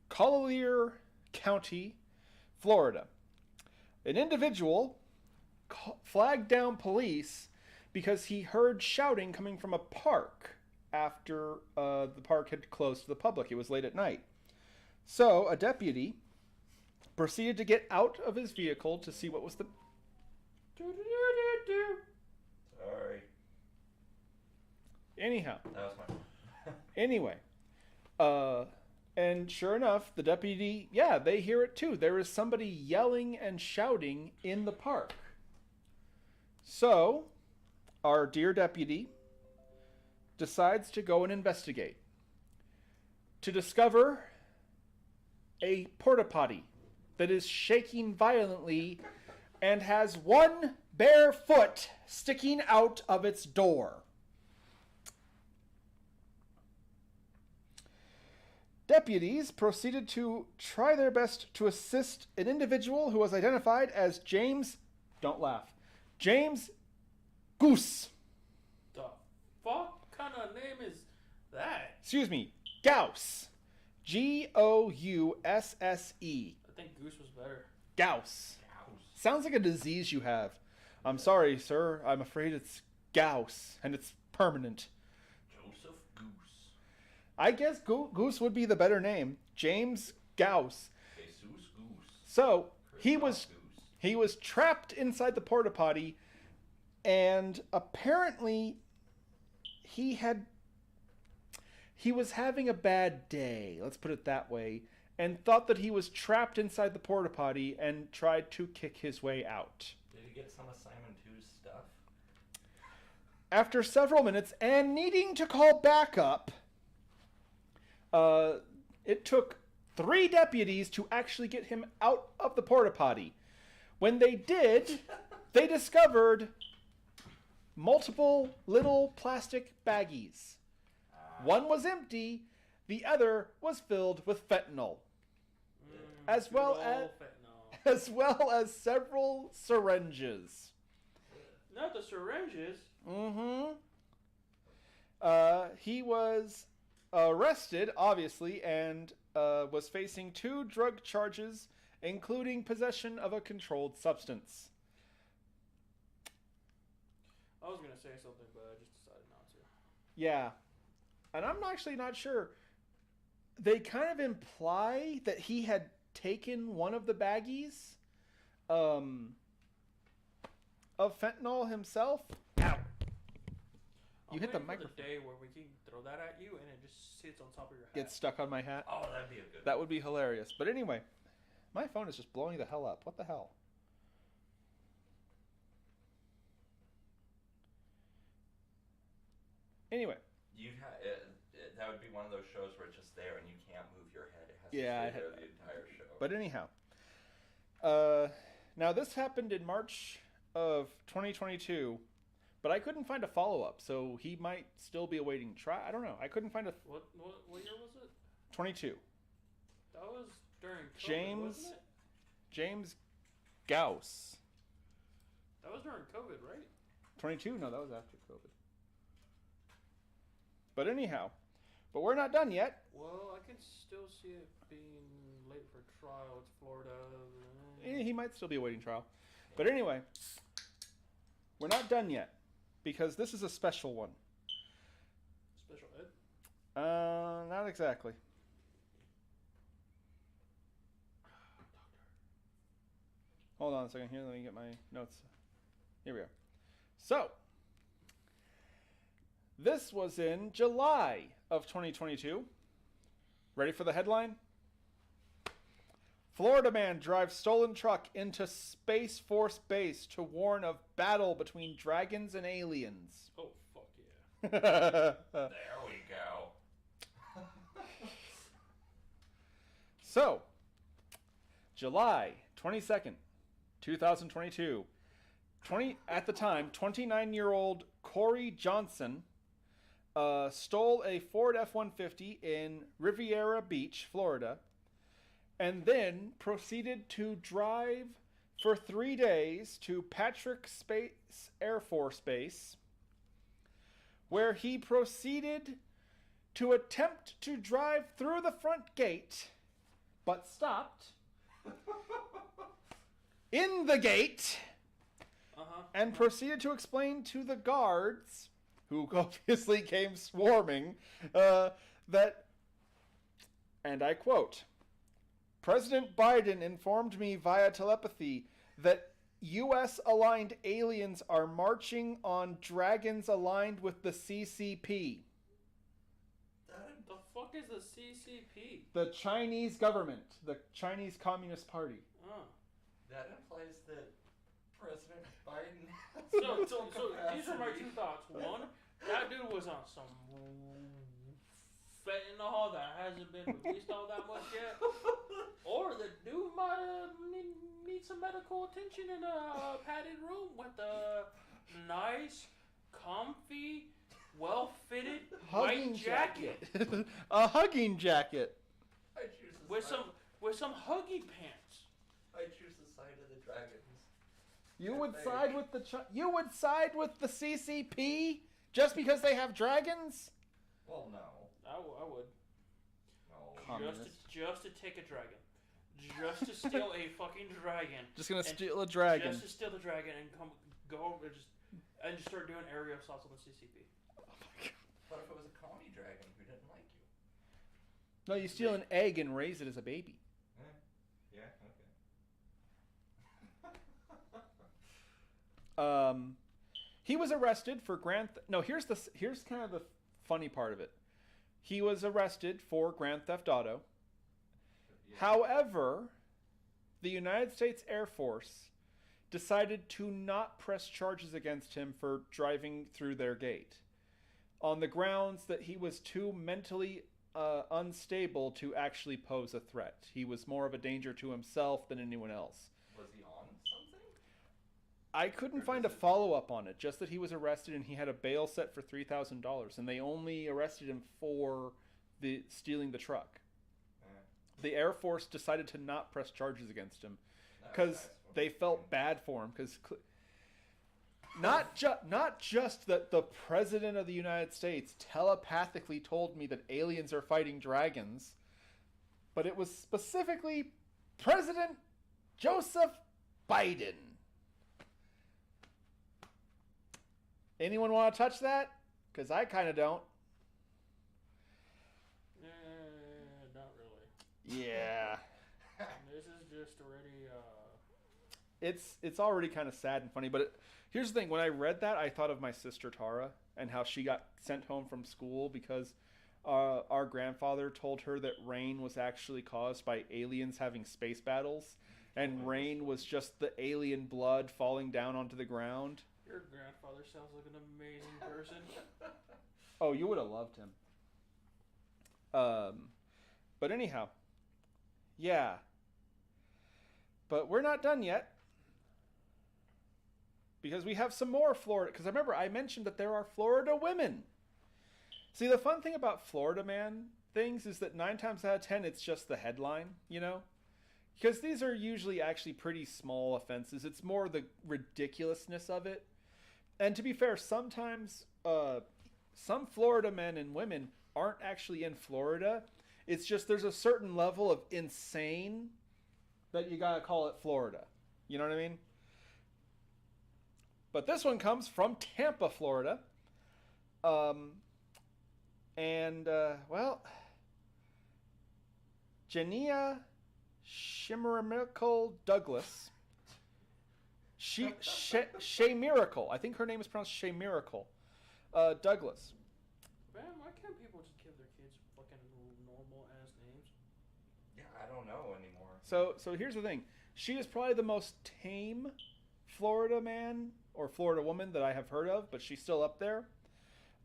A: County, Florida. An individual flagged down police because he heard shouting coming from a park after the park had closed to the public. It was late at night. So a deputy proceeded to get out of his vehicle to see what was the...
D: Sorry.
A: Anyhow.
D: That was my...
A: Anyway. And sure enough, the deputy, yeah, they hear it too. There is somebody yelling and shouting in the park. So, our dear deputy decides to go and investigate. To discover a porta potty that is shaking violently and has one bare foot sticking out of its door. Deputies proceeded to try their best to assist an individual who was identified as James, don't laugh, James Goose.
C: The fuck kind of name is that?
A: Excuse me, Gauss. Gousse.
C: I think Goose was better.
A: Gauss.
D: Gauss.
A: Sounds like a disease you have. I'm sorry, sir. I'm afraid it's Gauss, and it's permanent.
D: Joseph Goose.
A: I guess Goose would be the better name. James Gauss.
D: Jesus Goose.
A: So
D: Kristoff
A: he was trapped inside the porta potty, and apparently he was having a bad day, let's put it that way, and thought that he was trapped inside the porta potty and tried to kick his way out.
D: Did he get some of Simon 2's stuff?
A: After several minutes and needing to call backup, it took 3 deputies to actually get him out of the porta potty. When they did, they discovered multiple little plastic baggies. One was empty, the other was filled with fentanyl, as well as several syringes.
C: Not the syringes.
A: Mm-hmm. He was arrested, obviously, and was facing 2 drug charges, including possession of a controlled substance.
C: I was gonna say something, but I just decided not to.
A: Yeah. And I'm actually not sure. They kind of imply that he had taken one of the baggies of fentanyl himself. Ow. You hit the microphone.
C: The day where we can throw that at you and it just sits on top of your head.
A: Gets stuck on my hat.
D: Oh, that'd be a good
A: That would be hilarious. But anyway, my phone is just blowing the hell up. What the hell? Anyway.
D: That would be one of those shows where it's just there and you can't move your head. It has to
A: Yeah,
D: stay there the entire show.
A: But anyhow, now this happened in March of 2022, but I couldn't find a follow-up, so he might still be awaiting trial. I don't know. I couldn't find a...
C: What year was it?
A: 22.
C: That was during COVID, wasn't it?
A: James Gauss.
C: That was during COVID, right?
A: 22? No, that was after COVID. But anyhow, but we're not done yet.
C: Well, I can still see it being late for trial. It's Florida.
A: He might still be awaiting trial. But anyway, we're not done yet because this is a special one.
C: Special ed?
A: Not exactly. Hold on a second here. Let me get my notes. Here we are. So, this was in July of 2022. Ready for the headline? Florida man drives stolen truck into Space Force base to warn of battle between dragons and aliens.
C: Oh, fuck yeah.
D: There we go.
A: So, July 22nd, 2022. At the time, 29-year-old Corey Johnson stole a Ford F-150 in Riviera Beach, Florida, and then proceeded to drive for 3 days to Patrick Space Air Force Base, where he proceeded to attempt to drive through the front gate, but stopped in the gate and proceeded to explain to the guards, who obviously came swarming, that, and I quote, President Biden informed me via telepathy that U.S.-aligned aliens are marching on dragons aligned with the CCP.
C: The fuck is the CCP?
A: The Chinese government. The Chinese Communist Party.
D: That implies that President Biden...
C: So these are my 2 thoughts. One, that dude was on some fentanyl that hasn't been released all that much yet. Or the dude might need some medical attention in a padded room with a nice, comfy, well-fitted white jacket.
A: A hugging jacket.
C: with some huggy pants.
B: I choose the side of the dragons.
A: You would side with the CCP just because they have dragons?
D: Well, no.
C: I would.
D: No.
A: Communist.
C: Just to take a dragon. Just to steal a fucking dragon.
A: Just gonna steal a dragon.
C: Just to steal the dragon and go over and just start doing area assaults on the CCP.
A: Oh my God.
B: What if it was a commie dragon who didn't like you?
A: No, you steal an egg and raise it as a baby.
D: Yeah, okay.
A: He was arrested for here's kind of the funny part of it. He was arrested for Grand Theft Auto.
D: Yeah.
A: However, the United States Air Force decided to not press charges against him for driving through their gate on the grounds that he was too mentally unstable to actually pose a threat. He was more of a danger to himself than anyone else.
D: Was he on something?
A: I couldn't find a follow-up on it, just that he was arrested and he had a bail set for $3,000, and they only arrested him for stealing the truck. The Air Force decided to not press charges against him because they felt bad for him. Because not just that the President of the United States telepathically told me that aliens are fighting dragons, but it was specifically President Joseph Biden. Anyone want to touch that? Because I kind of don't.
C: Not really.
A: Yeah.
C: This is just already.
A: It's already kind of sad and funny, but here's the thing. When I read that, I thought of my sister Tara and how she got sent home from school because our grandfather told her that rain was actually caused by aliens having space battles, and rain was just the alien blood falling down onto the ground.
C: Your grandfather sounds like an amazing person.
A: Oh, you would have loved him. But anyhow, yeah. But we're not done yet. Because we have some more Florida. Because remember, I mentioned that there are Florida women. See, the fun thing about Florida man things is that 9 times out of 10, it's just the headline, you know? Because these are usually actually pretty small offenses. It's more the ridiculousness of it. And to be fair, sometimes some Florida men and women aren't actually in Florida. It's just there's a certain level of insane that you gotta call it Florida. You know what I mean? But this one comes from Tampa, Florida. Well, Jania Shimmerical Douglas. Shay Miracle. I think her name is pronounced Shay Miracle. Douglas.
C: Man, why can't people just give their kids fucking normal ass names?
B: Yeah, I don't know anymore.
A: So here's the thing. She is probably the most tame Florida man or Florida woman that I have heard of, but she's still up there.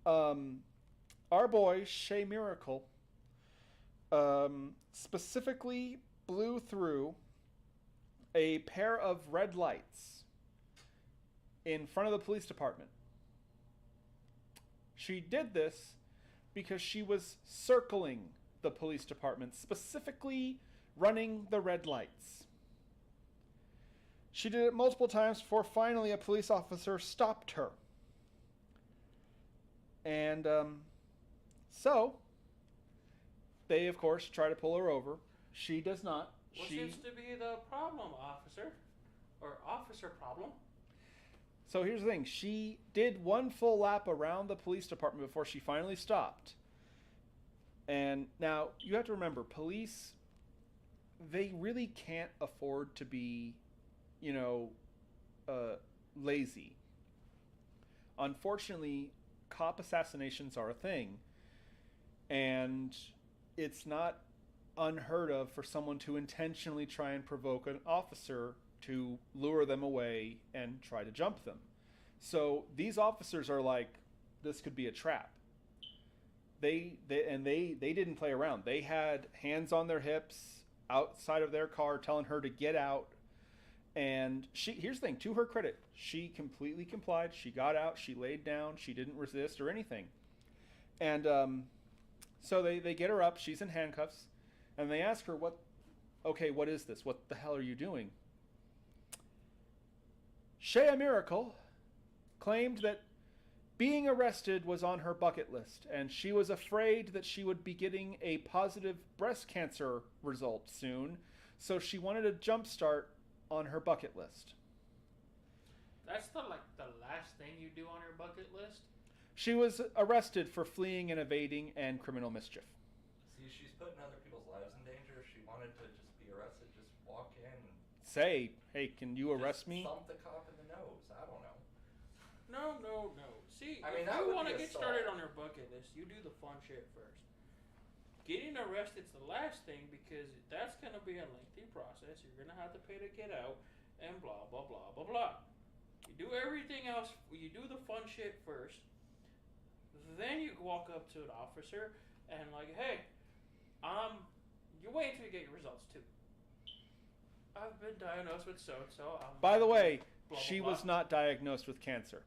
A: Our boy, Shay Miracle, specifically blew through a pair of red lights in front of the police department. She did this because she was circling the police department, specifically running the red lights. She did it multiple times before finally a police officer stopped her. And so they, of course, try to pull her over. She does not.
C: What seems to be the problem, officer? Or officer problem?
A: So here's the thing. She did one full lap around the police department before she finally stopped. And now, you have to remember, police, they really can't afford to be, lazy. Unfortunately, cop assassinations are a thing. And it's not unheard of for someone to intentionally try and provoke an officer to lure them away and try to jump them. So these officers are like, this could be a trap. They didn't play around. They had hands on their hips outside of their car telling her to get out. And here's the thing, to her credit, she completely complied. She got out, she laid down, she didn't resist or anything. And so they get her up, she's in handcuffs. And they ask her, what is this? What the hell are you doing? Shea Miracle claimed that being arrested was on her bucket list, and she was afraid that she would be getting a positive breast cancer result soon, so she wanted a jump start on her bucket list.
C: That's the last thing you do on your bucket list.
A: She was arrested for fleeing and evading and criminal mischief.
D: See, she's putting other people's lives in danger. If she wanted to just be arrested, just walk in and
A: Say, hey, can you arrest me?
D: thump the cop in the nose. I don't know.
C: No. See,
D: I mean,
C: if
D: that
C: you
D: would
C: want to
D: be
C: get
D: assault.
C: started on your bucket list, you do the fun shit first. Getting arrested's the last thing because that's going to be a lengthy process. You're going to have to pay to get out and blah, blah, blah, blah, blah. You do everything else. You do the fun shit first. Then you walk up to an officer and like, hey, you're waiting until you get your results too. I've been diagnosed with so-and-so.
A: By the way,
C: blah, blah,
A: she
C: blah.
A: was not diagnosed with cancer.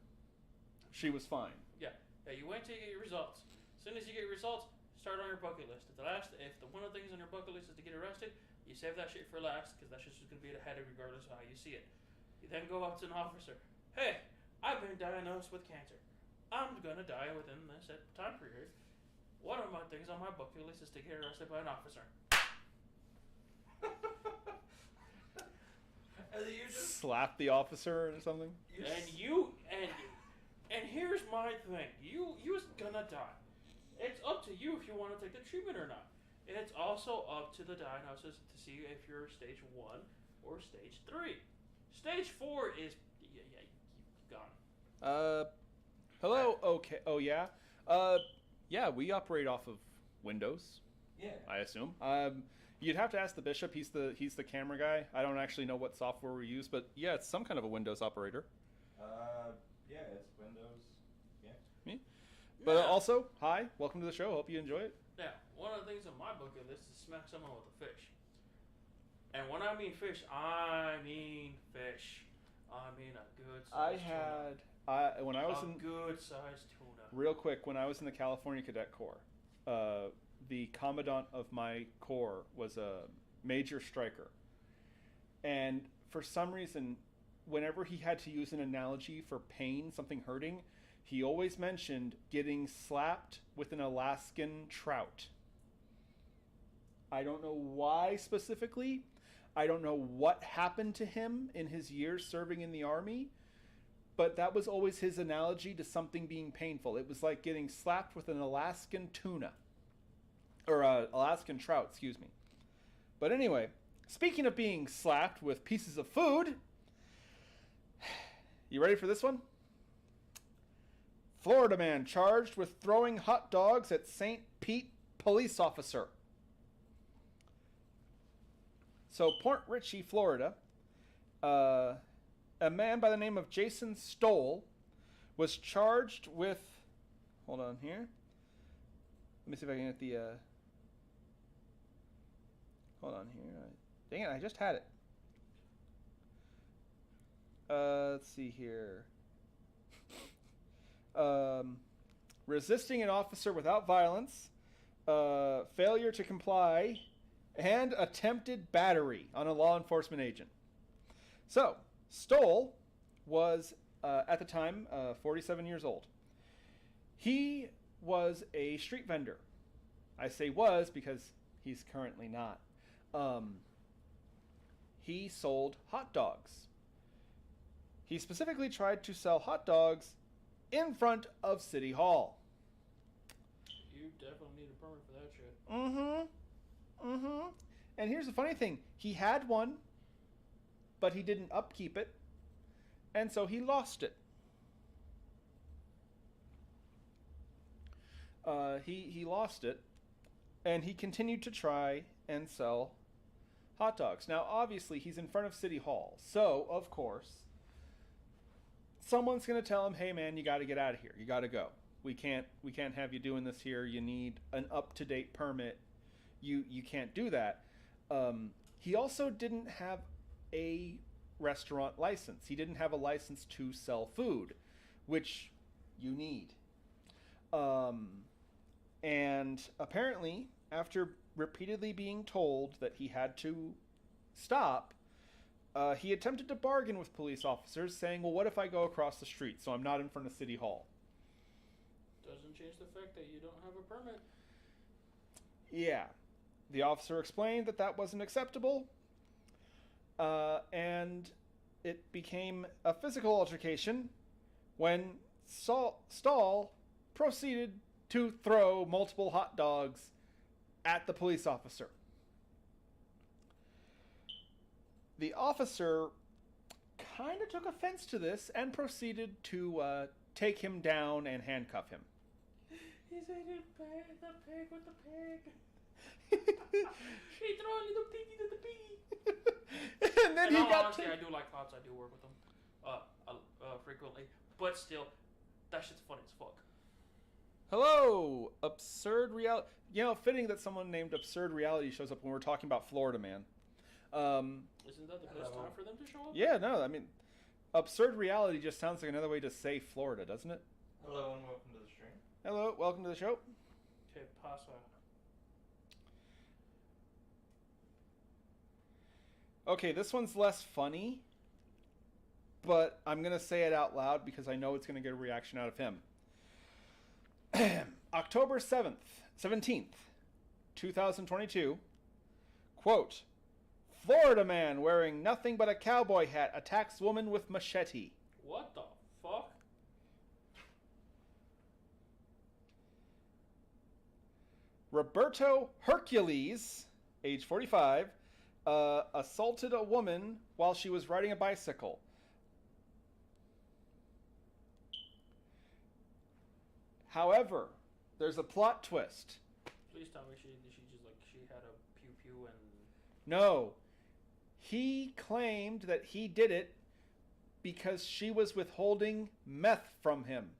A: She was fine.
C: Yeah, you wait until you get your results. As soon as you get your results, start on your bucket list. If the one of the things on your bucket list is to get arrested, you save that shit for last because that shit's just going to be ahead of regardless of how you see it. You then go up to an officer. Hey, I've been diagnosed with cancer. I'm going to die within this time period. One of my things on my bucket list is to get arrested by an officer.
D: And you just
A: Slap the officer or something?
C: And here's my thing. You're gonna die. It's up to you if you want to take the treatment or not. It's also up to the diagnosis to see if you're stage 1 or stage 3. Stage 4 is you're gone.
A: Hello? Okay. Oh, yeah? Yeah, we operate off of Windows,
D: yeah.
A: I assume. You'd have to ask the bishop. He's the camera guy. I don't actually know what software we use, but yeah, it's some kind of a Windows operator.
D: Yeah, it's Windows. Yeah.
A: Me? But also, hi, welcome to the show. Hope you enjoy it.
C: Yeah, one of the things on my bucket list is to smack someone with a fish. And when I mean fish, I mean fish. I mean a good size tuna. Good sized tuna.
A: Real quick, when I was in the California Cadet Corps, the commandant of my corps was a major striker. And for some reason, whenever he had to use an analogy for pain, something hurting, he always mentioned getting slapped with an Alaskan trout. I don't know why specifically. I don't know what happened to him in his years serving in the Army, but that was always his analogy to something being painful. It was like getting slapped with an Alaskan tuna. Or Alaskan trout, excuse me. But anyway, speaking of being slapped with pieces of food, you ready for this one? Florida man charged with throwing hot dogs at St. Pete police officer. So, Port Richey, Florida, a man by the name of Jason Stoll was charged with... Hold on here. Let me see if I can get the... Hold on here. Dang it, I just had it. Let's see here. Resisting an officer without violence, failure to comply, and attempted battery on a law enforcement agent. So, Stoll was, at the time, 47 years old. He was a street vendor. I say was because he's currently not. He sold hot dogs. He specifically tried to sell hot dogs in front of City Hall.
C: You definitely need a permit for that shit.
A: And here's the funny thing. He had one, but he didn't upkeep it, and so he lost it. He lost it, and he continued to try and sell hot dogs. Now, obviously, he's in front of City Hall, so, of course, someone's going to tell him, hey, man, you got to get out of here. You got to go. We can't have you doing this here. You need an up-to-date permit. You can't do that. He also didn't have a restaurant license. He didn't have a license to sell food, which you need. And apparently, after repeatedly being told that he had to stop, he attempted to bargain with police officers, saying, well, what if I go across the street so I'm not in front of City Hall?
C: Doesn't change the fact that you don't have a permit.
A: Yeah. The officer explained that that wasn't acceptable, and it became a physical altercation when Stahl proceeded to throw multiple hot dogs at the police officer. The officer kind of took offense to this and proceeded to take him down and handcuff him.
C: He said the pig with the pig. He threw a little piggy to the piggy.
A: And then he got
C: honestly, I do like cops. I do work with them frequently. But still, that shit's funny as fuck.
A: Hello, Absurd Reality. You know, fitting that someone named Absurd Reality shows up when we're talking about Florida Man.
C: Isn't that the best time for them to show up?
A: Yeah, no, I mean, Absurd Reality just sounds like another way to say Florida, doesn't it?
D: Hello and welcome to the stream.
A: Hello, welcome to the show.
C: Que pasa?
A: Okay, this one's less funny, but I'm going to say it out loud because I know it's going to get a reaction out of him. October 17th, 2022. Quote, Florida man wearing nothing but a cowboy hat attacks woman with machete.
C: What the fuck?
A: Roberto Hercules, age 45, assaulted a woman while she was riding a bicycle. However, there's a plot twist.
C: Please tell me she had a pew pew and...
A: No. He claimed that he did it because she was withholding meth from him.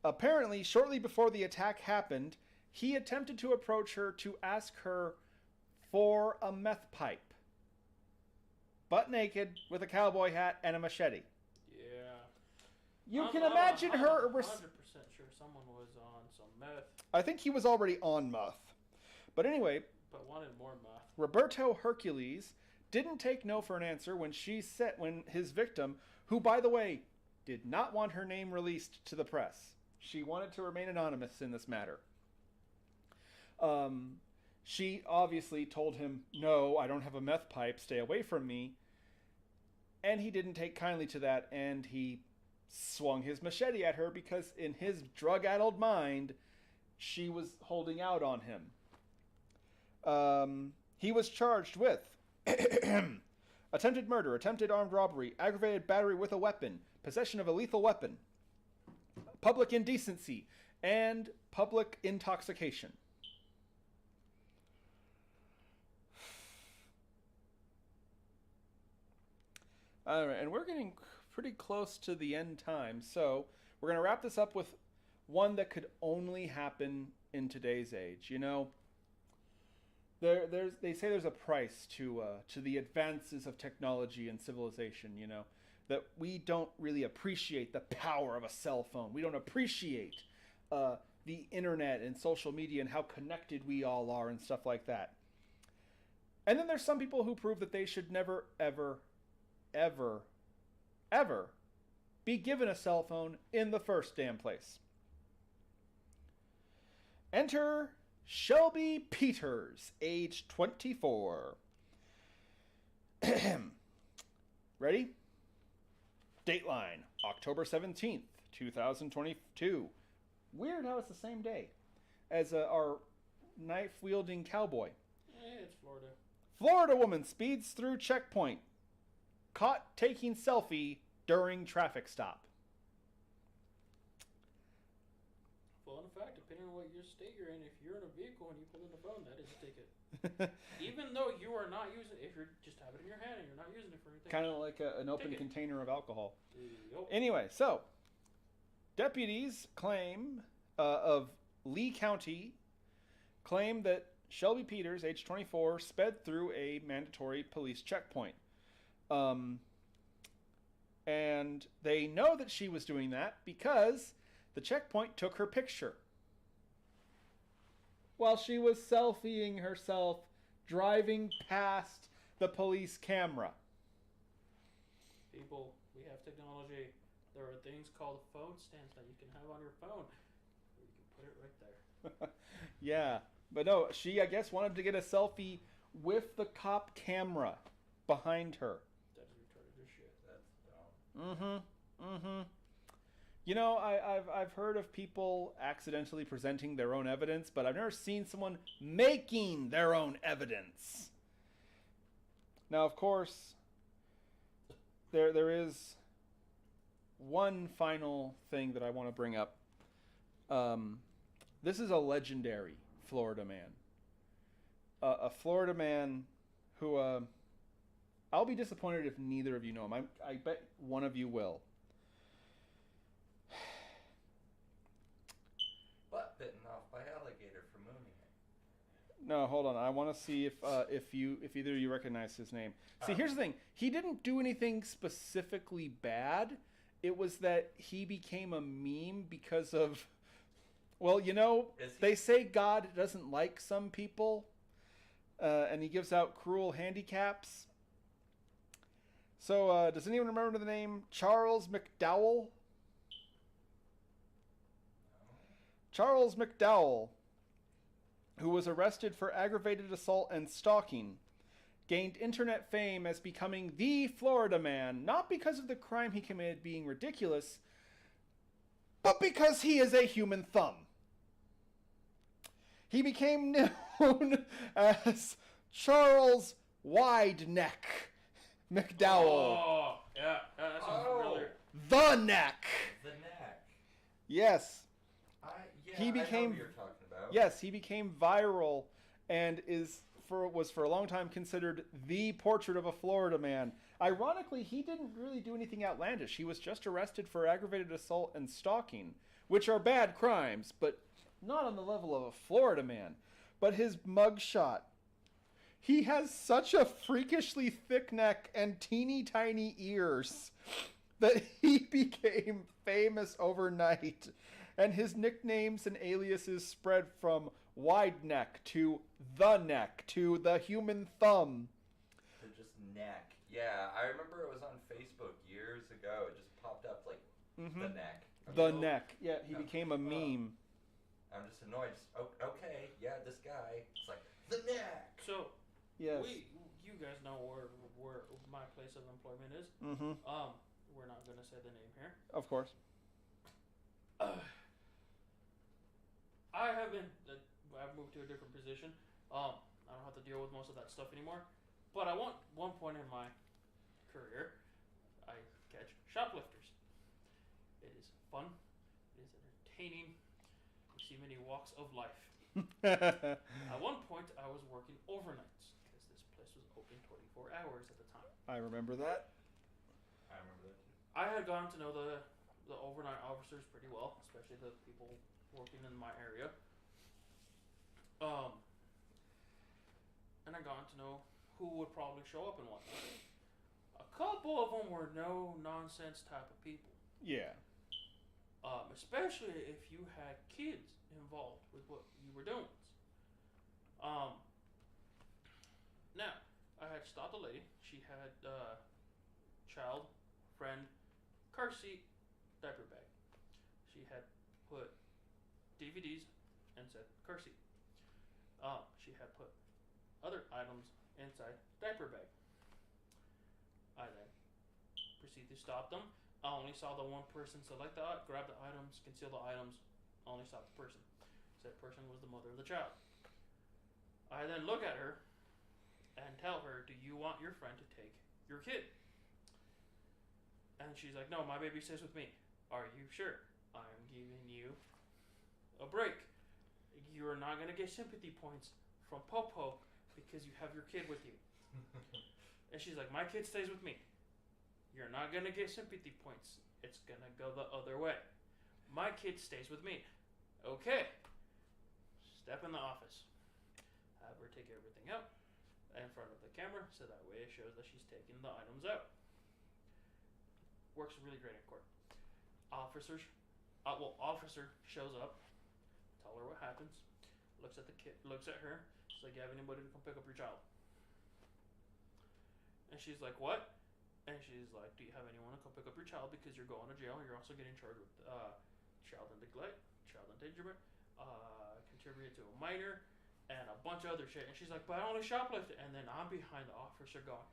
A: Apparently, shortly before the attack happened, he attempted to approach her to ask her for a meth pipe. Butt naked, with a cowboy hat and a machete.
C: Yeah.
A: You can imagine her...
C: I'm 100% sure someone was on some meth.
A: I think he was already on meth. But anyway...
C: But wanted more meth.
A: Roberto Hercules didn't take no for an answer when his victim, who, by the way, did not want her name released to the press. She wanted to remain anonymous in this matter. She obviously told him, no, I don't have a meth pipe, stay away from me. And he didn't take kindly to that, and he swung his machete at her because in his drug-addled mind, she was holding out on him. He was charged with attempted murder, attempted armed robbery, aggravated battery with a weapon, possession of a lethal weapon, public indecency, and public intoxication. All right, and we're getting pretty close to the end time, so we're going to wrap this up with one that could only happen in today's age. You know, they say there's a price to the advances of technology and civilization. You know, that we don't really appreciate the power of a cell phone. We don't appreciate the internet and social media and how connected we all are and stuff like that. And then there's some people who prove that they should never, ever, ever, ever be given a cell phone in the first damn place. Enter Shelby Peters, age 24. Ready? Dateline, October 17th, 2022. Weird how it's the same day as our knife-wielding cowboy.
C: It's Florida.
A: Florida woman speeds through checkpoint. Caught taking selfie during traffic stop.
C: Fun fact, depending on what your state you're in, if you're in a vehicle and you pull in the phone, that is a ticket. Even though you are not using it, if you're just have it in your hand and you're not using it for anything.
A: Kind of like an open
C: ticket.
A: container of alcohol.
C: Yep.
A: Anyway, so deputies claim of Lee County claim that Shelby Peters, age 24, sped through a mandatory police checkpoint. And they know that she was doing that because the checkpoint took her picture. while she was selfieing herself driving past the police camera.
C: People, we have technology. There are things called phone stands that you can have on your phone. You can put it right there.
A: Yeah, but no, she, I guess, wanted to get a selfie with the cop camera behind her.
C: That is retarded as shit.
D: That's dumb.
A: You know, I've heard of people accidentally presenting their own evidence, but I've never seen someone making their own evidence. Now, of course, there is one final thing that I want to bring up. This is a legendary Florida man. A Florida man who, I'll be disappointed if neither of you know him. I bet one of you will.
D: Butt bitten off by alligator for mooning it.
A: No, hold on. I want to see if either of you recognize his name. See, here's the thing. He didn't do anything specifically bad. It was that he became a meme because of, well, you know, they say God doesn't like some people, and he gives out cruel handicaps. So, does anyone remember the name Charles McDowell? Charles McDowell, who was arrested for aggravated assault and stalking, gained internet fame as becoming the Florida man, not because of the crime he committed being ridiculous, but because he is a human thumb. He became known as Charles Wide Neck McDowell.
C: Oh, yeah, that's familiar.
A: The Neck.
D: The neck.
A: Yes.
D: He became. I know what you're talking about.
A: Yes, he became viral and was for a long time considered the portrait of a Florida man. Ironically, he didn't really do anything outlandish. He was just arrested for aggravated assault and stalking, which are bad crimes, but not on the level of a Florida man. But his mugshot, he has such a freakishly thick neck and teeny tiny ears that he became famous overnight. And his nicknames and aliases spread from Wide Neck to the Human Thumb.
D: To just neck. Yeah, I remember it was on Facebook years ago. It just popped up like the neck.
A: Neck. Yeah, he became a meme.
D: I'm just annoyed. Okay, yeah, this guy. It's like the neck.
C: So,
A: yes.
C: You guys know where my place of employment is.
A: Mm-hmm.
C: We're not gonna say the name here.
A: Of course.
C: I've moved to a different position. I don't have to deal with most of that stuff anymore. But at one point in my career, I catch shoplifters. It is fun. It is entertaining. You see many walks of life. At one point, I was working overnights because this place was open 24 hours at the time.
A: I remember that.
D: I remember that too.
C: I had gotten to know the overnight officers pretty well, especially the people working in my area. And I got to know who would probably show up and whatnot. A couple of them were no nonsense type of people.
A: Yeah.
C: Especially if you had kids involved with what you were doing. Now, I had stopped a lady. She had child, friend, car seat, diaper bag. She had put DVDs and said car seat. She had put other items inside diaper bag. I then proceeded to stop them. I only saw the one person select grab the items, conceal the items, only saw the person. Said person was the mother of the child. I then look at her and tell her, do you want your friend to take your kid? And she's like, no, my baby stays with me. Are you sure? I'm giving you a break. You're not going to get sympathy points from Popo because you have your kid with you. And she's like, my kid stays with me. You're not going to get sympathy points. It's going to go the other way. My kid stays with me. Okay. Step in the office. Have her take everything out in front of the camera so that way it shows that she's taking the items out. Works really great in court. Officer shows up. Tell her what happens. looks at the kid, looks at her. She's like, "You have anybody to come pick up your child?" And she's like, "What?" And she's like, "Do you have anyone to come pick up your child because you're going to jail and you're also getting charged with child neglect, child endangerment, contributed to a minor, and a bunch of other shit." And she's like, "But I only shoplifted." And then I'm behind the officer going,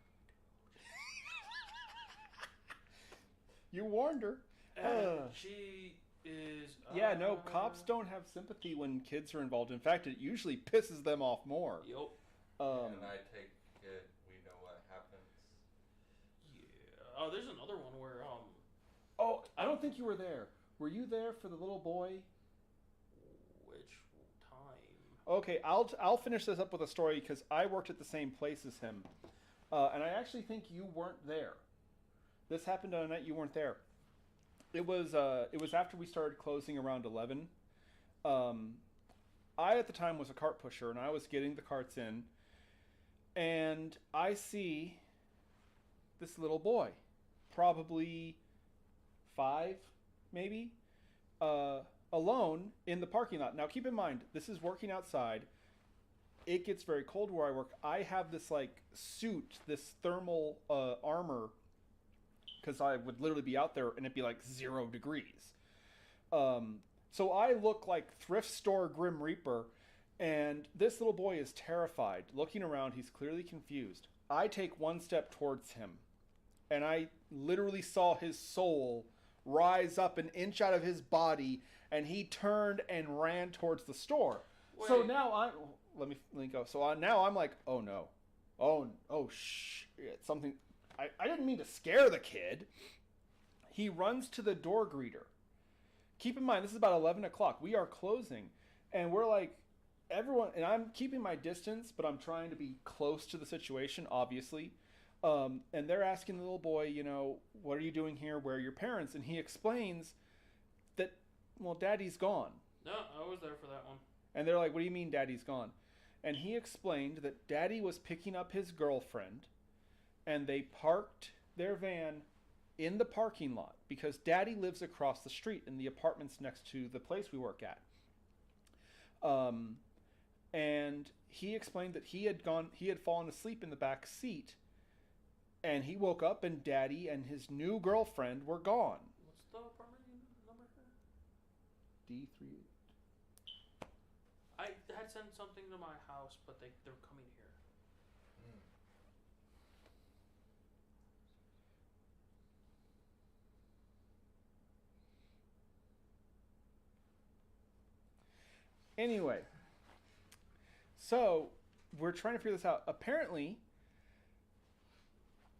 A: You warned her.
C: and she is.
A: Yeah, no, cops don't have sympathy when kids are involved. In fact, it usually pisses them off more.
C: Yup.
D: And I take it we know what happens.
C: Yeah. Oh, there's another one where
A: Oh, I don't think you were there. Were you there for the little boy?
C: which time?
A: Okay, I'll finish this up with a story because I worked at the same place as him, and I actually think you weren't there. This happened on a night you weren't there. It was after we started closing around 11. I at the time was a cart pusher, and I was getting the carts in, and I see this little boy, probably 5, maybe, alone in the parking lot. Now, keep in mind, this is working outside. It gets very cold where I work. I have this like suit, this thermal armor, because I would literally be out there and it'd be like 0 degrees. So I look like thrift store Grim Reaper, and this little boy is terrified. Looking around, he's clearly confused. I take 1 step towards him, and I literally saw his soul rise up an inch out of his body, and he turned and ran towards the store.
C: Wait.
A: So now let me go. So now I'm like, oh no, oh shit, something. I didn't mean to scare the kid. He runs to the door greeter. Keep in mind, this is about 11 o'clock. We are closing, and we're like, everyone, and I'm keeping my distance, but I'm trying to be close to the situation, obviously. And they're asking the little boy, what are you doing here? Where are your parents? And he explains that, well, Daddy's gone.
C: No, I was there for that one.
A: And they're like, what do you mean Daddy's gone? And he explained that Daddy was picking up his girlfriend, and they parked their van in the parking lot because Daddy lives across the street in the apartments next to the place we work at. And he explained that he had fallen asleep in the back seat, and he woke up and Daddy and his new girlfriend were gone.
C: What's the apartment number here?
A: D3.
C: I had sent something to my house, but they're coming here.
A: Anyway, so we're trying to figure this out. Apparently,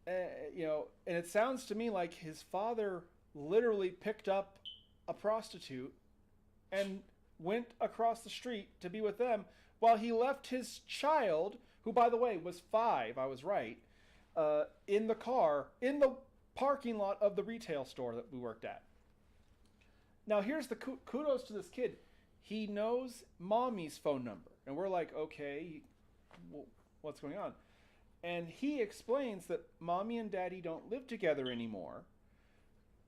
A: and it sounds to me like his father literally picked up a prostitute and went across the street to be with them while he left his child, who, by the way, was 5, I was right, in the car, in the parking lot of the retail store that we worked at. Now, here's the kudos to this kid. He knows Mommy's phone number. And we're like, okay, what's going on? And he explains that Mommy and Daddy don't live together anymore.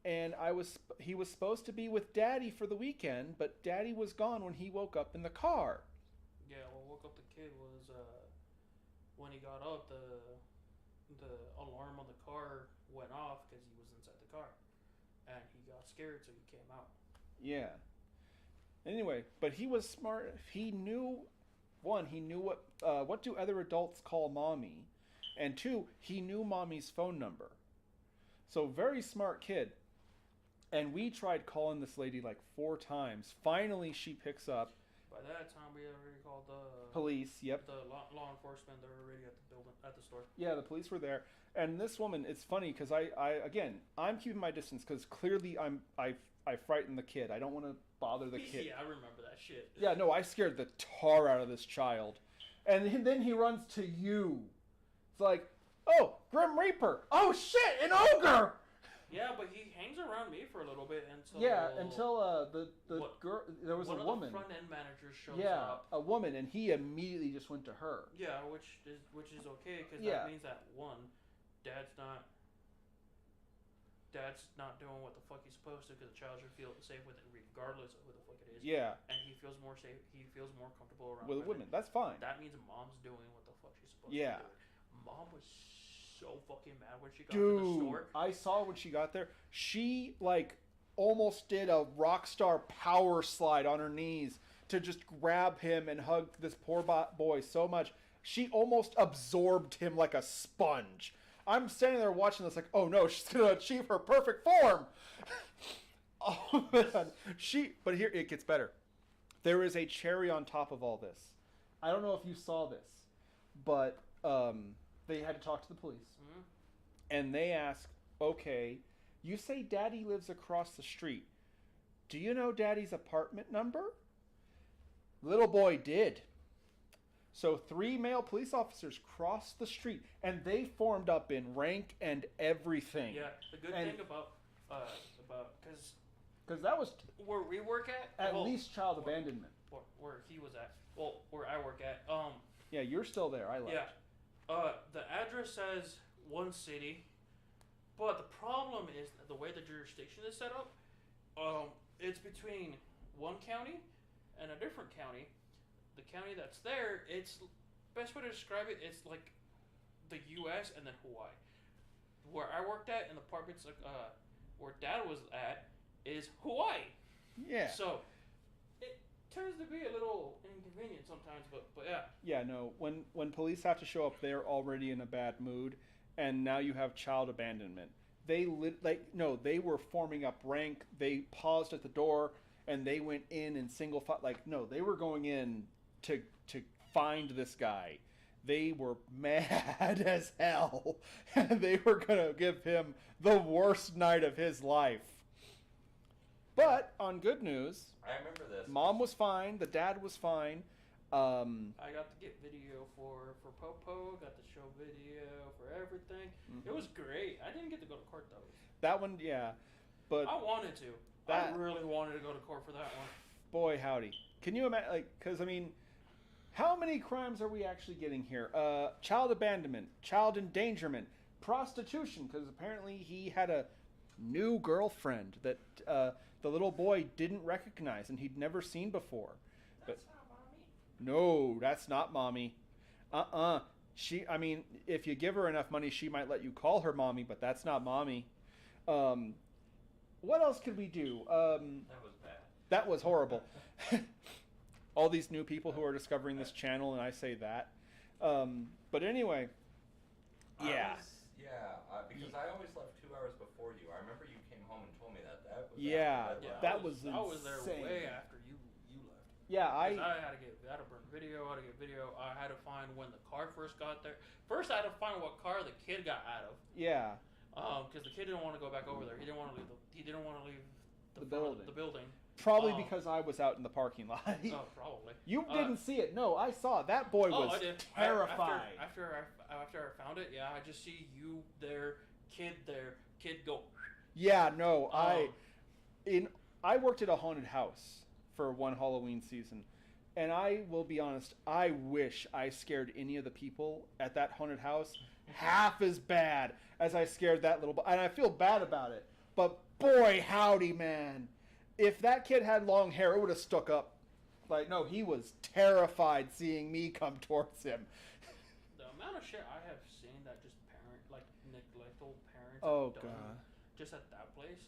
A: And he was supposed to be with Daddy for the weekend, but Daddy was gone when he woke up in the car.
C: Yeah, what woke up the kid was when he got up, the alarm on the car went off because he was inside the car. And he got scared, so he came out.
A: Yeah. Anyway, but he was smart. He knew, 1, he knew what do other adults call Mommy, and 2, he knew Mommy's phone number. So very smart kid. And we tried calling this lady like 4 times. Finally, she picks up.
C: By that time, we already called the
A: Police. Yep.
C: The law enforcement. They were already at the building, at the store.
A: Yeah, the police were there. And this woman, it's funny because I'm keeping my distance because clearly I frightened the kid. I don't want to bother the kid.
C: Yeah, I remember that shit.
A: Yeah, no, I scared the tar out of this child. And then he runs to you. It's like, oh, Grim Reaper. Oh, shit, an ogre.
C: Yeah, but he hangs around me for a little bit until...
A: Yeah, until the girl... There was a woman.
C: One of the front-end managers shows up.
A: Yeah, a woman, and he immediately just went to her.
C: Yeah, which is okay, because that means that, 1, Dad's not... dad's not doing what the fuck he's supposed to because the child should feel safe with it regardless of who the fuck it is.
A: Yeah.
C: And he feels more safe. He feels more comfortable around
A: With women. That's fine.
C: That means mom's doing what the fuck she's supposed
A: Yeah.
C: to do. Mom was so fucking mad when she got to the store.
A: I saw when she got there. She, like, almost did a rock star power slide on her knees to just grab him and hug this poor boy so much. She almost absorbed him like a sponge. I'm standing there watching this like, oh no, she's going to achieve her perfect form. Oh, man. But here, it gets better. There is a cherry on top of all this. I don't know if you saw this, but they had to talk to the police.
C: Mm-hmm.
A: And they asked, okay, you say Daddy lives across the street. Do you know Daddy's apartment number? Little boy did. So 3 male police officers crossed the street, and they formed up in rank and everything.
C: Yeah, the good thing about because
A: that was
C: where we work
A: at least child abandonment.
C: Where he was at, well, where I work at,
A: Yeah, you're still there. I left.
C: yeah, the address says one city, but the problem is the way the jurisdiction is set up. It's between one county and a different county. The county that's there, it's best way to describe it. It's like the U.S. and then Hawaii. Where I worked at in the apartments, where Dad was at, is Hawaii.
A: Yeah.
C: So it tends to be a little inconvenient sometimes, but yeah.
A: Yeah, no. When police have to show up, they're already in a bad mood, and now you have child abandonment. They were forming up rank. They paused at the door and they went in single file. Like, no, they were going in to find this guy. They were mad as hell, and they were gonna give him the worst night of his life. But on good news,
D: I remember this.
A: Mom was fine. The dad was fine.
C: I got to get video for Popo. Got to show video for everything.
A: Mm-hmm.
C: It was great. I didn't get to go to court though.
A: That one, yeah. But
C: I wanted to. I really wanted to go to court for that one.
A: Boy, howdy. Can you imagine? Like, because I mean, how many crimes are we actually getting here? Child abandonment, child endangerment, prostitution. Because apparently he had a new girlfriend that the little boy didn't recognize and he'd never seen before.
C: That's not mommy.
A: No, that's not mommy. I mean, if you give her enough money, she might let you call her mommy, but that's not mommy. What else could we do?
D: That was bad.
A: That was horrible. All these new people who are discovering this channel, and I say that. But anyway, yeah.
D: Because I always left 2 hours before you. I remember you came home and told me that. That was
A: that was insane.
C: I was there way after you left.
A: Yeah, I
C: had to burn video. I had to get video. I had to find when the car first got there. First, I had to find what car the kid got out of.
A: Yeah.
C: Because the kid didn't want to go back over there. He didn't want to leave the
A: building.
C: The building.
A: Probably because I was out in the parking lot.
C: Oh, probably.
A: You didn't see it. No, I saw it. That boy was
C: I did.
A: terrified.
C: After I found it, yeah, I just see you there, kid go.
A: Yeah, no, I worked at a haunted house for one Halloween season, and I will be honest, I wish I scared any of the people at that haunted house half as bad as I scared that little boy, and I feel bad about it. But boy, howdy, man. If that kid had long hair, it would have stuck up. Like, no, he was terrified seeing me come towards him.
C: The amount of shit I have seen that just neglectful parents
A: Oh,
C: have done
A: God.
C: just at that place.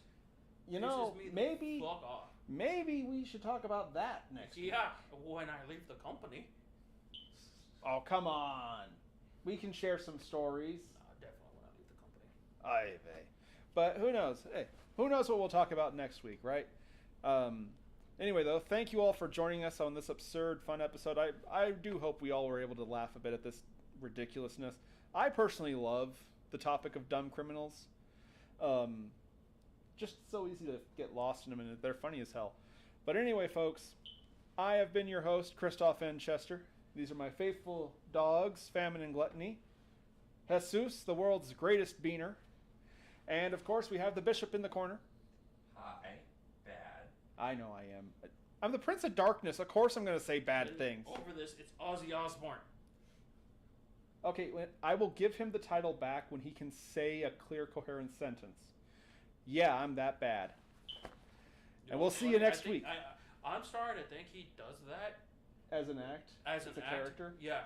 A: You know,
C: pisses me the
A: maybe
C: fuck off.
A: Maybe we should talk about that next week.
C: Yeah, when I leave the company.
A: Oh, come on. We can share some stories.
C: No, definitely when I leave the company.
A: Aye, vey. But who knows? Hey, who knows what we'll talk about next week, right? Anyway, though, thank you all for joining us on this absurd, fun episode. I do hope we all were able to laugh a bit at this ridiculousness. I personally love the topic of dumb criminals. Just so easy to get lost in them, and they're funny as hell. But anyway, folks, I have been your host, Kristoff N. Chester. These are my faithful dogs, Famine and Gluttony. Jesus, the world's greatest beaner. And, of course, we have the bishop in the corner.
D: Hi. Bad.
A: I know I am. I'm the Prince of Darkness. Of course I'm going to say bad things.
C: Over this, it's Ozzy Osbourne.
A: Okay, I will give him the title back when he can say a clear, coherent sentence. Yeah, I'm that bad. And we'll see you next week.
C: I'm starting to think he does that
A: As an act?
C: as
A: As
C: an
A: a
C: act.
A: character?
C: Yeah.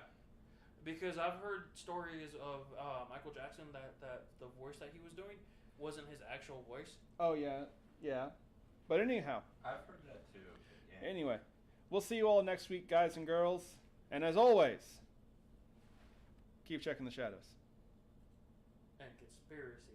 C: Because I've heard stories of Michael Jackson that the voice that he was doing wasn't his actual voice.
A: Oh, yeah. Yeah. But anyhow.
D: I've heard that too. Yeah.
A: Anyway. We'll see you all next week, guys and girls. And as always, keep checking the shadows.
C: And conspiracy.